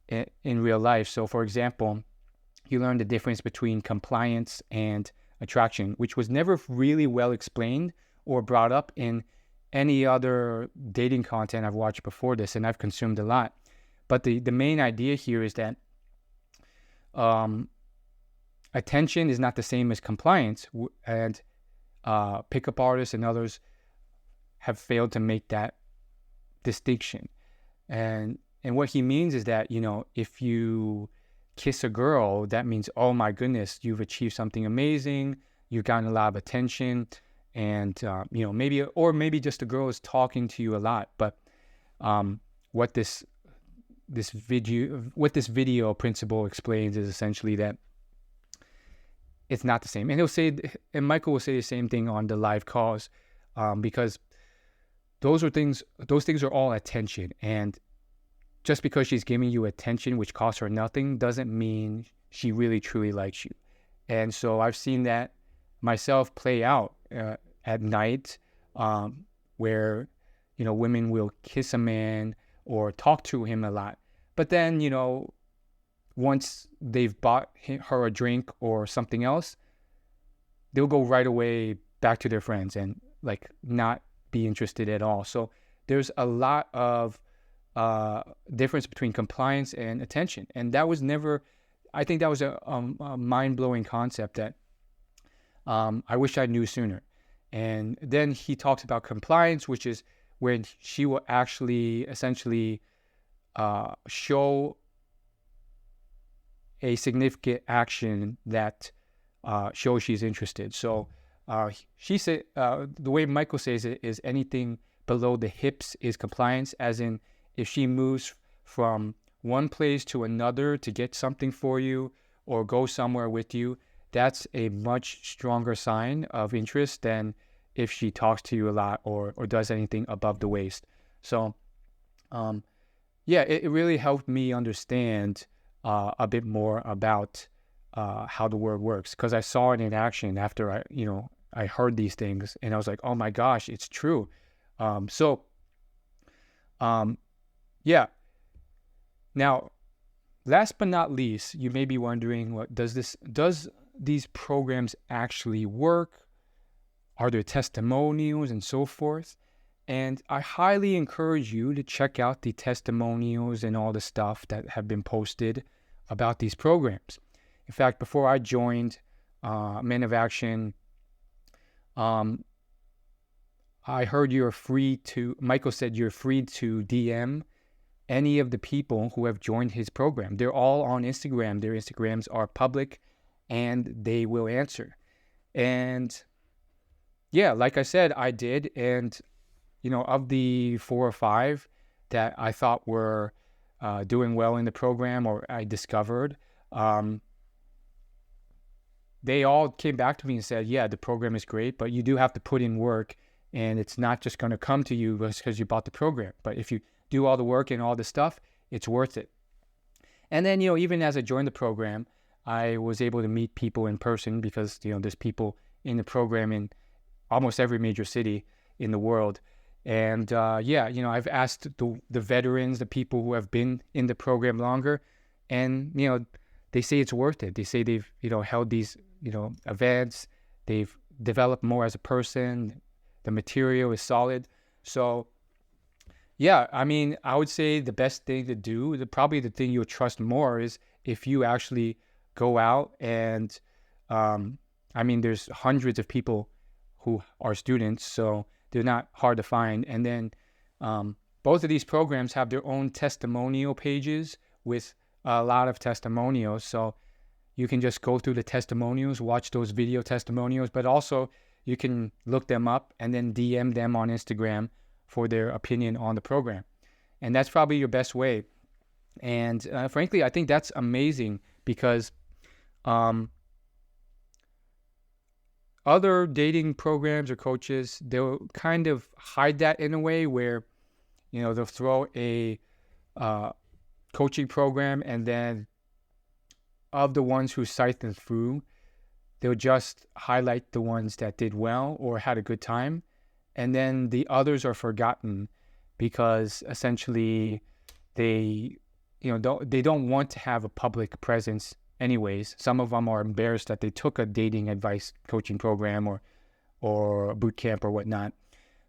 in real life. So for example, you learn the difference between compliance and attraction, which was never really well explained or brought up in any other dating content I've watched before this, and I've consumed a lot. But the main idea here is that attention is not the same as compliance, and pickup artists and others have failed to make that distinction. And what he means is that, if you kiss a girl, that means, oh my goodness, you've achieved something amazing, you've gotten a lot of attention, and maybe just the girl is talking to you a lot. But what this video principle explains is essentially that it's not the same. And Michael will say the same thing on the live calls, because those things are all attention. And just because she's giving you attention, which costs her nothing, doesn't mean she really truly likes you. And so I've seen that myself play out at night, where women will kiss a man or talk to him a lot, but then once they've bought her a drink or something else, they'll go right away back to their friends and like not be interested at all. So there's a lot of difference between compliance and attention, and that was never, I think that was a mind-blowing concept that I wish I knew sooner. And then he talks about compliance, which is when she will actually essentially show a significant action that shows she's interested. So she said, the way Michael says it is anything below the hips is compliance, as in if she moves from one place to another to get something for you or go somewhere with you, that's a much stronger sign of interest than if she talks to you a lot or does anything above the waist. So yeah, it really helped me understand a bit more about how the word works, because I saw it in action after I heard these things, and I was like, oh my gosh, it's true. Yeah. Now, last but not least, you may be wondering, what does these programs actually work? Are there testimonials and so forth? And I highly encourage you to check out the testimonials and all the stuff that have been posted about these programs. In fact, before I joined Men of Action, I heard Michael said you're free to DM any of the people who have joined his program. They're all on Instagram. Their Instagrams are public and they will answer. And yeah, like I said, I did. And, of the 4 or 5 that I thought were doing well in the program or I discovered, they all came back to me and said, yeah, the program is great, but you do have to put in work, and it's not just going to come to you because you bought the program. But if you do all the work and all the stuff, it's worth it. And then, even as I joined the program, I was able to meet people in person because, there's people in the program in almost every major city in the world. And I've asked the veterans, the people who have been in the program longer, and, they say it's worth it. They say they've, held these, events. They've developed more as a person. The material is solid. So, yeah, I would say the best thing to do, probably the thing you'll trust more, is if you actually go out and, there's hundreds of people who are students, so they're not hard to find. And then both of these programs have their own testimonial pages with a lot of testimonials. So you can just go through the testimonials, watch those video testimonials, but also you can look them up and then DM them on Instagram for their opinion on the program. And that's probably your best way. And frankly, I think that's amazing because other dating programs or coaches, they'll kind of hide that in a way where, they'll throw a coaching program, and then of the ones who cite them through, they'll just highlight the ones that did well or had a good time. And then the others are forgotten because essentially they don't want to have a public presence anyways. Some of them are embarrassed that they took a dating advice coaching program or boot camp or whatnot.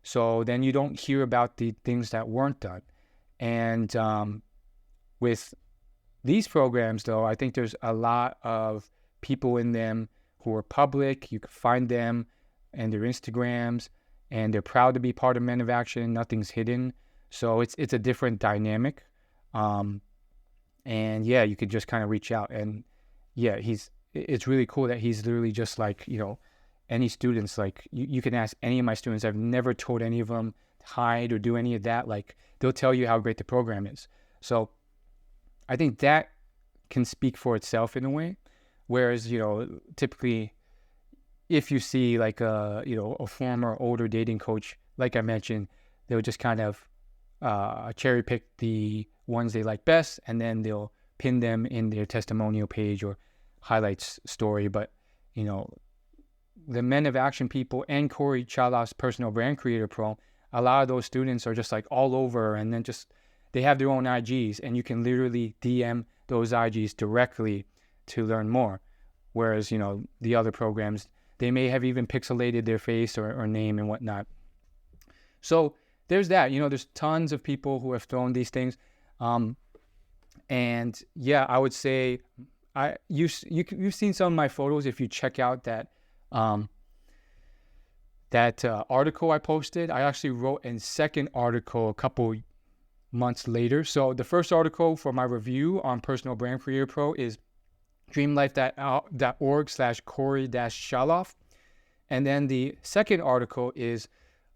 So then you don't hear about the things that weren't done. And with these programs, though, I think there's a lot of people in them who are public. You can find them and their Instagrams, and they're proud to be part of Men of Action. Nothing's hidden. So it's a different dynamic. And yeah, you could just kind of reach out. And yeah, it's really cool that he's literally just like, any students, like you can ask any of my students. I've never told any of them to hide or do any of that. Like they'll tell you how great the program is. So I think that can speak for itself in a way. Whereas, typically if you see like a former older dating coach, like I mentioned, they'll just kind of cherry pick the ones they like best, and then they'll pin them in their testimonial page or highlights story. But, the Men of Action people and Corey Chala's Personal Brand Creator Pro, a lot of those students are just like all over, and then they have their own IGs, and you can literally DM those IGs directly to learn more. Whereas, the other programs, they may have even pixelated their face or name and whatnot. So there's that. There's tons of people who have thrown these things. And yeah, I would say you've seen some of my photos if you check out um, that article I posted. I actually wrote a second article a couple months later. So the first article for my review on Personal Brand Creator Pro is dreamlife.org/Corey-Shaloff. And then the second article is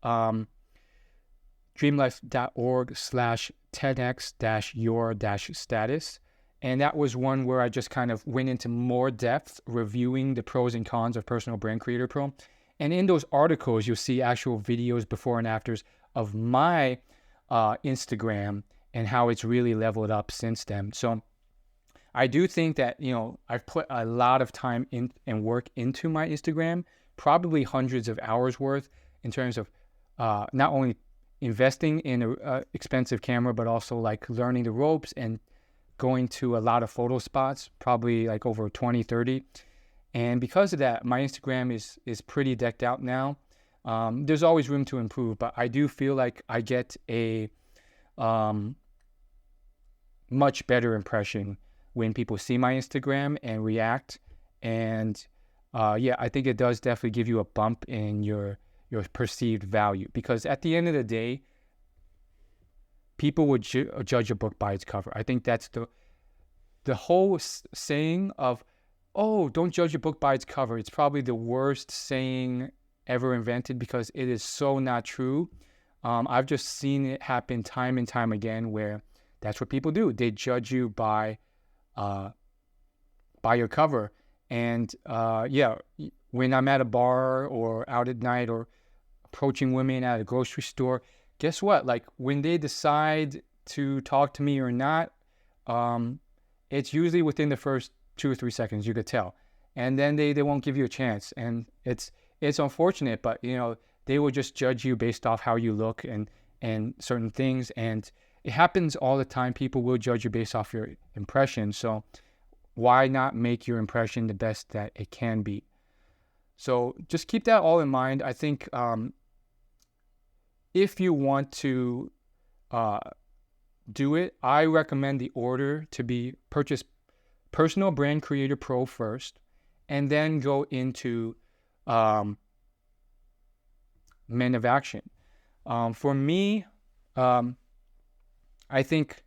dreamlife.org/10x-your-status. And that was one where I just kind of went into more depth reviewing the pros and cons of Personal Brand Creator Pro. And in those articles, you'll see actual videos before and afters of my Instagram and how it's really leveled up since then. So I do think that, I've put a lot of time in and work into my Instagram, probably hundreds of hours worth in terms of not only investing in an expensive camera, but also like learning the ropes and going to a lot of photo spots, probably like over 20, 30. And because of that, my Instagram is pretty decked out now. There's always room to improve, but I do feel like I get a much better impression when people see my Instagram and react. And I think it does definitely give you a bump in your perceived value, because at the end of the day, people would judge a book by its cover. I think that's the whole saying of, oh, don't judge a book by its cover. It's probably the worst saying ever invented, because it is so not true. I've just seen it happen time and time again where that's what people do. They judge you by your cover. And when I'm at a bar or out at night or approaching women at a grocery store, guess what? Like when they decide to talk to me or not, it's usually within the first 2 or 3 seconds, you could tell. And then they won't give you a chance. And it's unfortunate, but they will just judge you based off how you look and certain things. And it happens all the time. People will judge you based off your impression. So why not make your impression the best that it can be? So just keep that all in mind. I think if you want to do it, I recommend the order to be purchase Personal Brand Creator Pro first, and then go into Men of Action. For me, I think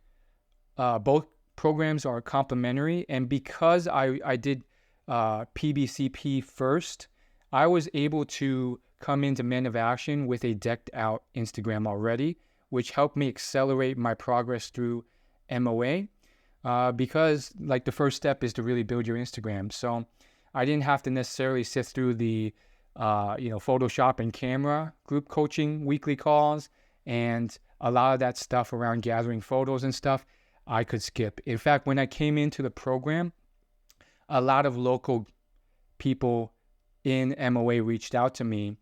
both programs are complementary, and because I did PBCP first, I was able to come into Men of Action with a decked out Instagram already, which helped me accelerate my progress through MOA, because like the first step is to really build your Instagram. So I didn't have to necessarily sit through the Photoshop and camera group coaching weekly calls, and a lot of that stuff around gathering photos and stuff I could skip. In fact, when I came into the program, a lot of local people in MOA reached out to me,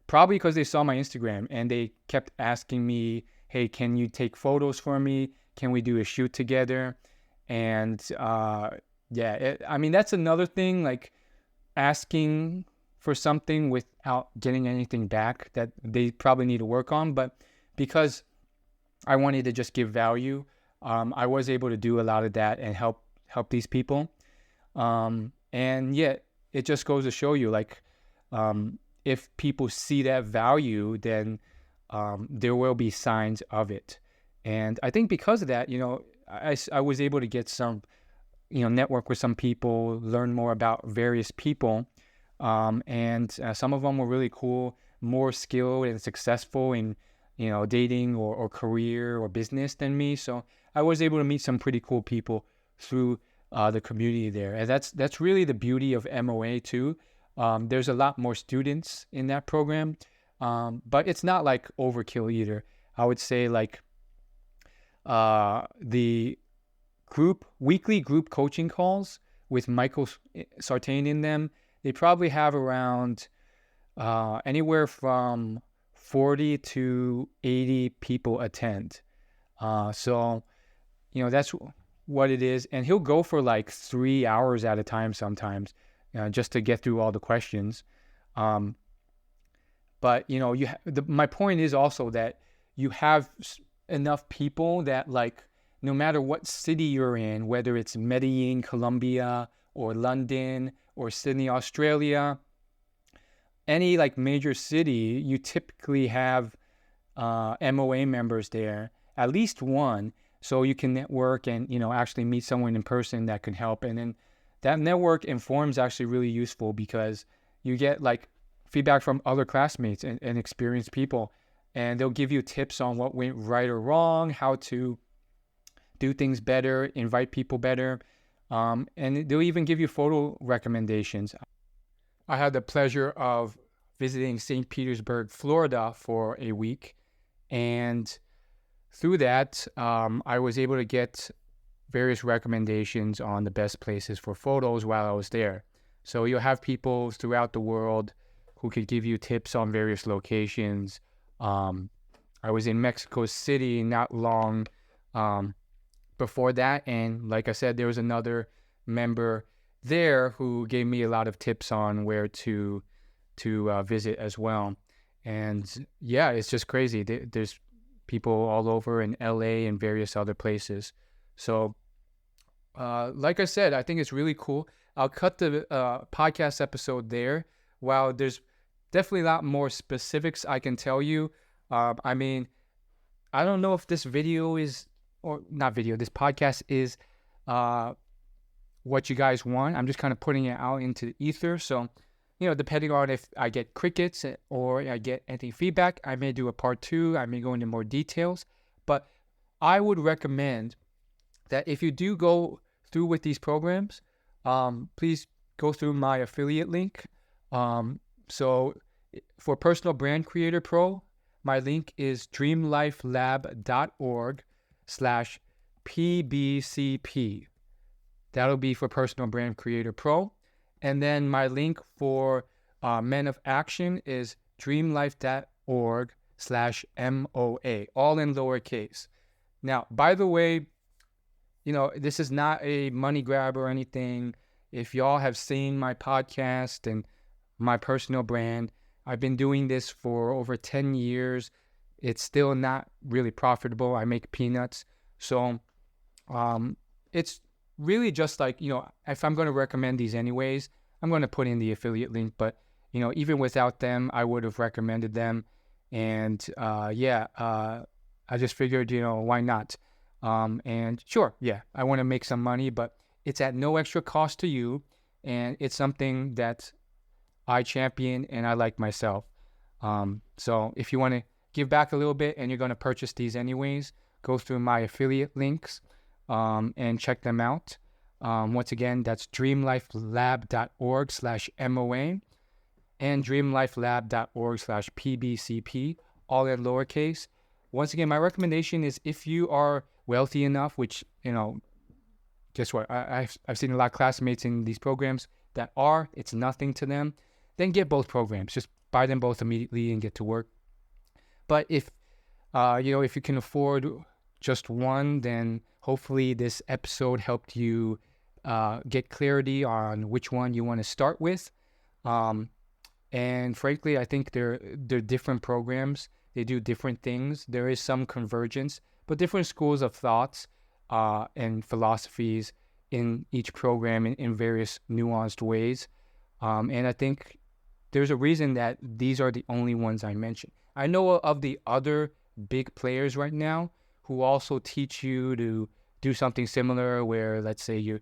probably because they saw my Instagram, and they kept asking me, hey, can you take photos for me? Can we do a shoot together? And that's another thing, like asking for something without getting anything back that they probably need to work on. But because I wanted to just give value, I was able to do a lot of that and help these people. It just goes to show you, like, if people see that value, then there will be signs of it. And I think because of that, I was able to get some, network with some people, learn more about various people. And some of them were really cool, more skilled and successful in, dating or career or business than me. So I was able to meet some pretty cool people through the community there. And that's really the beauty of MOA too. There's a lot more students in that program, but it's not like overkill either. I would say like the weekly group coaching calls with Michael Sartain in them, they probably have around anywhere from 40 to 80 people attend. So that's what it is. And he'll go for like 3 hours at a time sometimes, just to get through all the questions. But my point is also that you have enough people that, like, no matter what city you're in, whether it's Medellin, Colombia, or London, or Sydney, Australia, any like major city, you typically have MOA members there, at least one, so you can network and, you know, actually meet someone in person that can help. And then that network and forums actually really useful because you get like feedback from other classmates and experienced people, and they'll give you tips on what went right or wrong, how to do things better, invite people better, and they'll even give you photo recommendations. I had the pleasure of visiting St. Petersburg, Florida for a week, and through that, I was able to get various recommendations on the best places for photos while I was there. So you'll have people throughout the world who could give you tips on various locations. I was in Mexico City not long before that, and like I said, there was another member there who gave me a lot of tips on where to visit as well. And yeah, it's just crazy. There's people all over in LA and various other places. So like I said, I think it's really cool. I'll cut the podcast episode there. While there's definitely a lot more specifics I can tell you. I mean, I don't know if this video is, or not video, this podcast is what you guys want. I'm just kind of putting it out into the ether. So, you know, depending on if I get crickets or I get any feedback, I may do a part 2. I may go into more details. But I would recommend that if you do go through with these programs, please go through my affiliate link. So for Personal Brand Creator Pro, my link is dreamlifelab.org/PBCP. That'll be for Personal Brand Creator Pro. And then my link for Men of Action is dreamlife.org/MOA, all in lowercase. Now, by the way, you know, this is not a money grab or anything. If y'all have seen my podcast and my personal brand, I've been doing this for over 10 years. It's still not really profitable. I make peanuts. So it's really just like, you know, if I'm going to recommend these anyways, I'm going to put in the affiliate link. But, you know, even without them, I would have recommended them. And I just figured, you know, why not? And sure, yeah, I want to make some money, but it's at no extra cost to you. And it's something that I champion and I like myself. So if you want to give back a little bit and you're going to purchase these anyways, go through my affiliate links and check them out. Once again, that's dreamlifelab.org/MOA and dreamlifelab.org/PBCP, all in lowercase. Once again, my recommendation is if you are wealthy enough, which, you know, guess what? I've seen a lot of classmates in these programs that are, it's nothing to them, then get both programs. Just buy them both immediately and get to work. But if, if you can afford just one, then hopefully this episode helped you get clarity on which one you want to start with. And frankly, I think they're different programs. They do different things. There is some convergence, but different schools of thoughts and philosophies in each program in various nuanced ways. And I think there's a reason that these are the only ones I mentioned. I know of the other big players right now who also teach you to do something similar where, let's say, you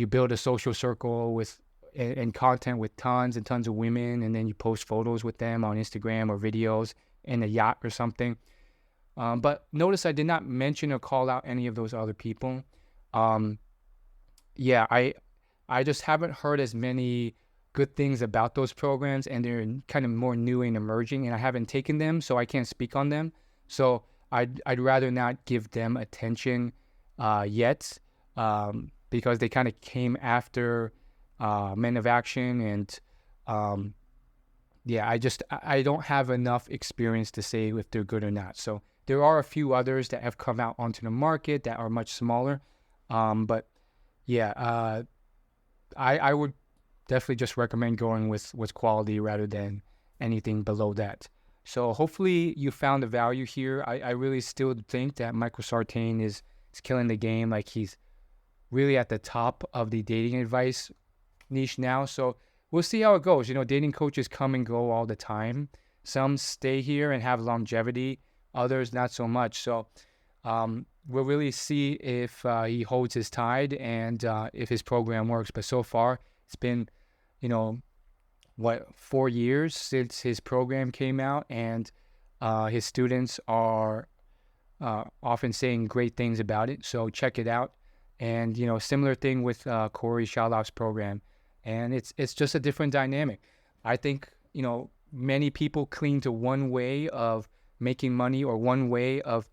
build a social circle with and content with tons and tons of women, and then you post photos with them on Instagram or videos in a yacht or something. But notice I did not mention or call out any of those other people. I just haven't heard as many good things about those programs, and they're kind of more new and emerging, and I haven't taken them, so I can't speak on them. So I'd rather not give them attention yet, because they kind of came after Men of Action, and I don't have enough experience to say if they're good or not. So there are a few others that have come out onto the market that are much smaller, I would definitely just recommend going with what's quality rather than anything below that. So hopefully you found the value here. I really still think that Michael Sartain is He's killing the game. Like, he's really at the top of the dating advice niche now. So we'll see how it goes. Dating coaches come and go all the time. Some stay here and have longevity, others not so much. So we'll really see if he holds his tide and if his program works. But so far, it's been, 4 years since his program came out, and his students are often saying great things about it. So check it out. And, similar thing with Corey Shalop's program. And it's just a different dynamic. I think, many people cling to one way of making money or one way of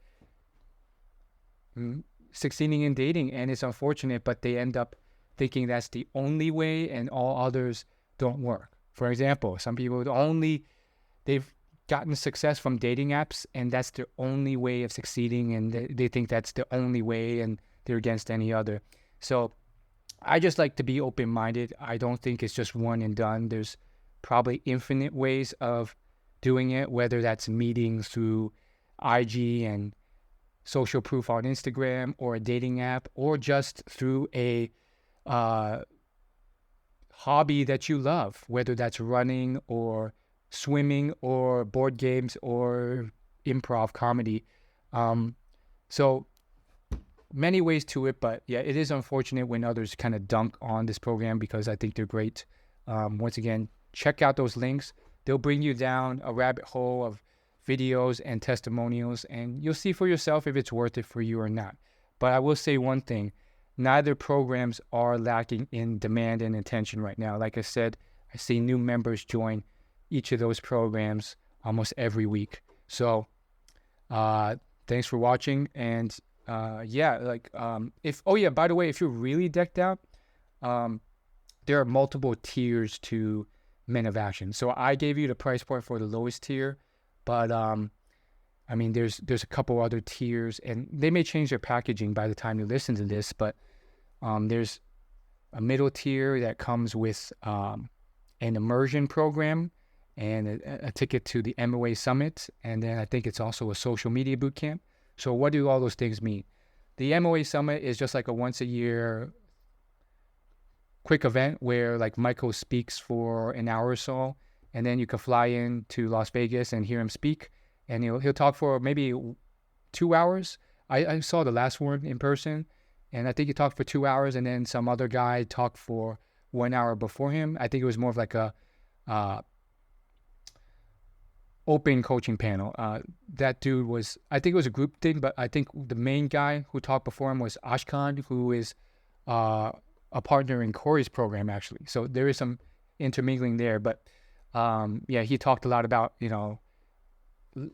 succeeding in dating. And it's unfortunate, but they end up thinking that's the only way and all others don't work. For example, some people they've gotten success from dating apps, and that's their only way of succeeding, and they think that's the only way, and they're against any other. So I just like to be open-minded. I don't think it's just one and done. There's probably infinite ways of doing it, whether that's meeting through IG and social proof on Instagram or a dating app, or just through a hobby that you love, whether that's running or swimming or board games or improv comedy. So many ways to it, but yeah, it is unfortunate when others kind of dunk on this program, because I think they're great. Once again, check out those links. They'll bring you down a rabbit hole of videos and testimonials, and you'll see for yourself if it's worth it for you or not. But I will say one thing: neither programs are lacking in demand and attention right now. Like I said, I see new members join each of those programs almost every week. So thanks for watching. And by the way, if you're really decked out, there are multiple tiers to Men of Action. So I gave you the price point for the lowest tier, but there's a couple other tiers, and they may change their packaging by the time you listen to this, but there's a middle tier that comes with an immersion program and a ticket to the MOA Summit, and then I think it's also a social media boot camp. So what do all those things mean? The MOA Summit is just like a once a year quick event where like Michael speaks for an hour or so, and then you can fly in to Las Vegas and hear him speak, and he'll talk for maybe 2 hours. I saw the last one in person, and I think he talked for 2 hours, and then some other guy talked for 1 hour before him. I think it was more of like a open coaching panel. That dude was, I think it was a group thing, but I think the main guy who talked before him was Ashkan, who is a partner in Corey's program, actually. So there is some intermingling there, but he talked a lot about,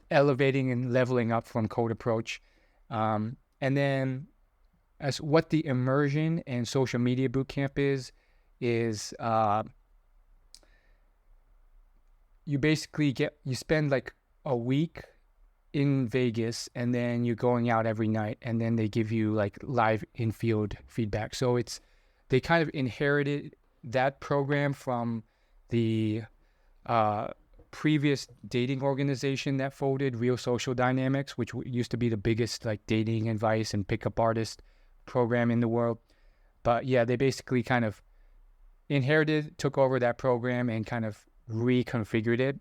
elevating and leveling up from Code Approach. And then as what the immersion and social media bootcamp is you basically you spend like a week in Vegas, and then you're going out every night, and then they give you like live in-field feedback. So they kind of inherited that program from the previous dating organization that folded, Real Social Dynamics, which used to be the biggest like dating advice and pickup artist program in the world. But yeah, they basically kind of took over that program and kind of reconfigured it.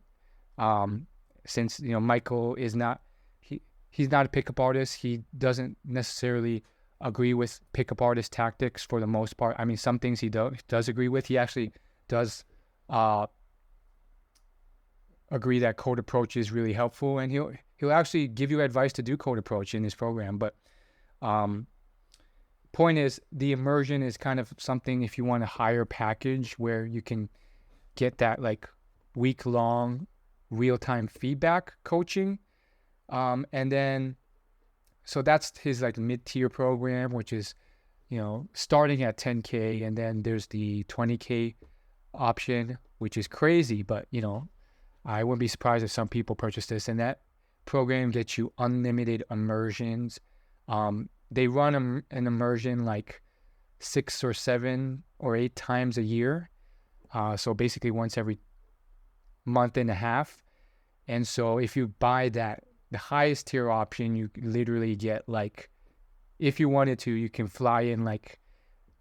Since Michael is not, he's not a pickup artist. He doesn't necessarily agree with pickup artist tactics for the most part. I mean, some things he does agree with. He actually does agree that Code Approach is really helpful, and he'll actually give you advice to do Code Approach in his program. But point is, the immersion is kind of something if you want a higher package where you can get that like week-long real-time feedback coaching. And then, so that's his like mid-tier program, which is, starting at 10K, and then there's the 20K option, which is crazy, but I wouldn't be surprised if some people purchase this, and that program gets you unlimited immersions. They run an immersion like 6 or 7 or 8 times a year. So basically once every month and a half. And so if you buy the highest tier option, you literally get like if you wanted to, you can fly in like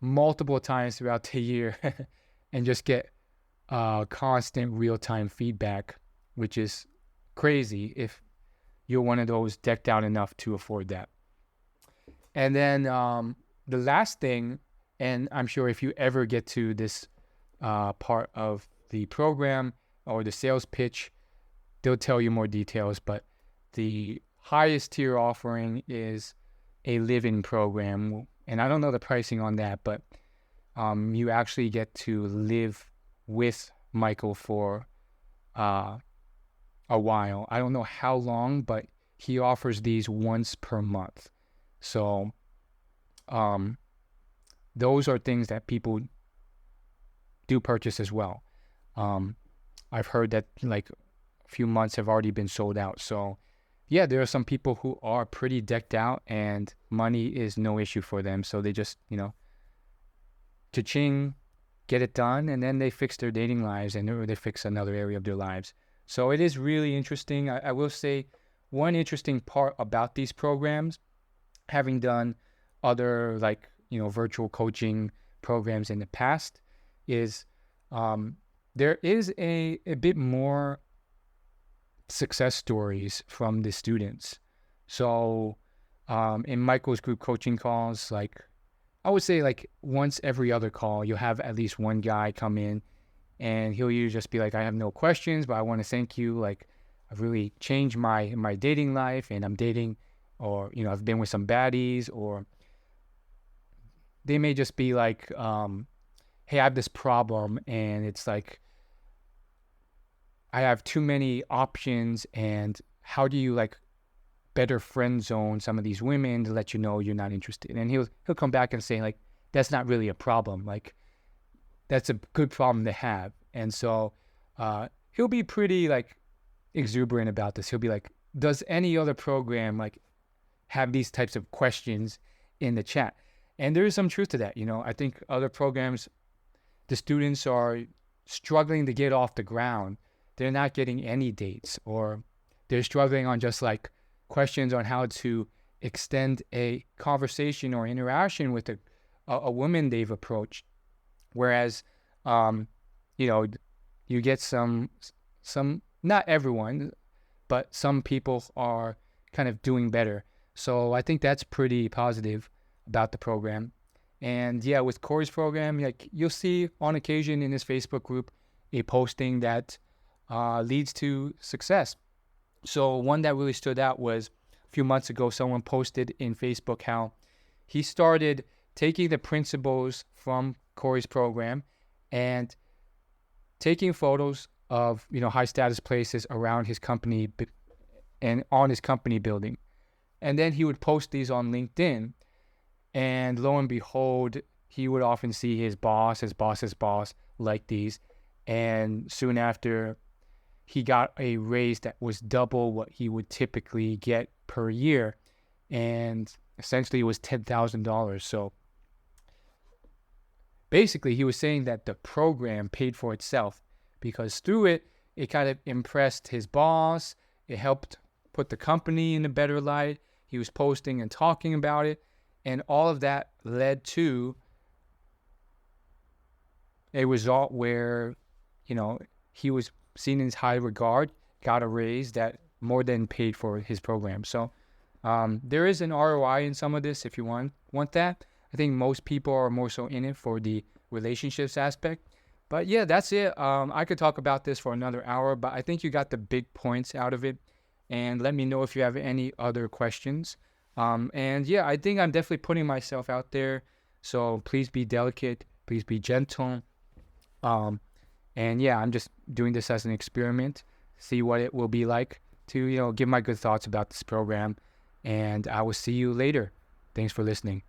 multiple times throughout the year and just get constant real-time feedback, which is crazy if you're one of those decked out enough to afford that. And then the last thing, and I'm sure if you ever get to this part of the program or the sales pitch, they'll tell you more details, but the highest tier offering is a live-in program. And I don't know the pricing on that, but you actually get to live with Michael for a while. I don't know how long, but he offers these once per month. So those are things that people do purchase as well. I've heard that like a few months have already been sold out. So yeah, there are some people who are pretty decked out and money is no issue for them. So they just, cha-ching, get it done, and then they fix their dating lives and they fix another area of their lives. So it is really interesting. I will say one interesting part about these programs, having done other like, virtual coaching programs in the past, is there is a bit more success stories from the students. So in Michael's group coaching calls, like I would say like once every other call, you'll have at least one guy come in and he'll usually just be like, I have no questions, but I want to thank you. Like I've really changed my dating life and I'm dating, or, I've been with some baddies, or they may just be like, hey, I have this problem and it's like, I have too many options, and how do you like better friend zone some of these women to let you know you're not interested? And he'll come back and say like, that's not really a problem. Like that's a good problem to have. And so he'll be pretty like exuberant about this. He'll be like, does any other program like have these types of questions in the chat? And there is some truth to that. I think other programs, the students are struggling to get off the ground. They're not getting any dates, or they're struggling on just like questions on how to extend a conversation or interaction with a woman they've approached. Whereas, you get some, not everyone, but some people are kind of doing better. So I think that's pretty positive about the program. And yeah, with Corey's program, like you'll see on occasion in his Facebook group, a posting that leads to success. So one that really stood out was a few months ago, someone posted in Facebook how he started taking the principles from Corey's program and taking photos of, high status places around his company and on his company building. And then he would post these on LinkedIn, and lo and behold, he would often see his boss's boss like these. And soon after, he got a raise that was double what he would typically get per year. And essentially it was $10,000. So basically he was saying that the program paid for itself, because through it, it kind of impressed his boss. It helped put the company in a better light. He was posting and talking about it. And all of that led to a result where, he was seen in high regard, got a raise that more than paid for his program. So there is an ROI in some of this if you want that. I think most people are more so in it for the relationships aspect. But yeah, that's it. I could talk about this for another hour, but I think you got the big points out of it. And let me know if you have any other questions. And yeah, I think I'm definitely putting myself out there. So please be delicate. Please be gentle. And yeah, I'm just doing this as an experiment, see what it will be like to, give my good thoughts about this program. And I will see you later. Thanks for listening.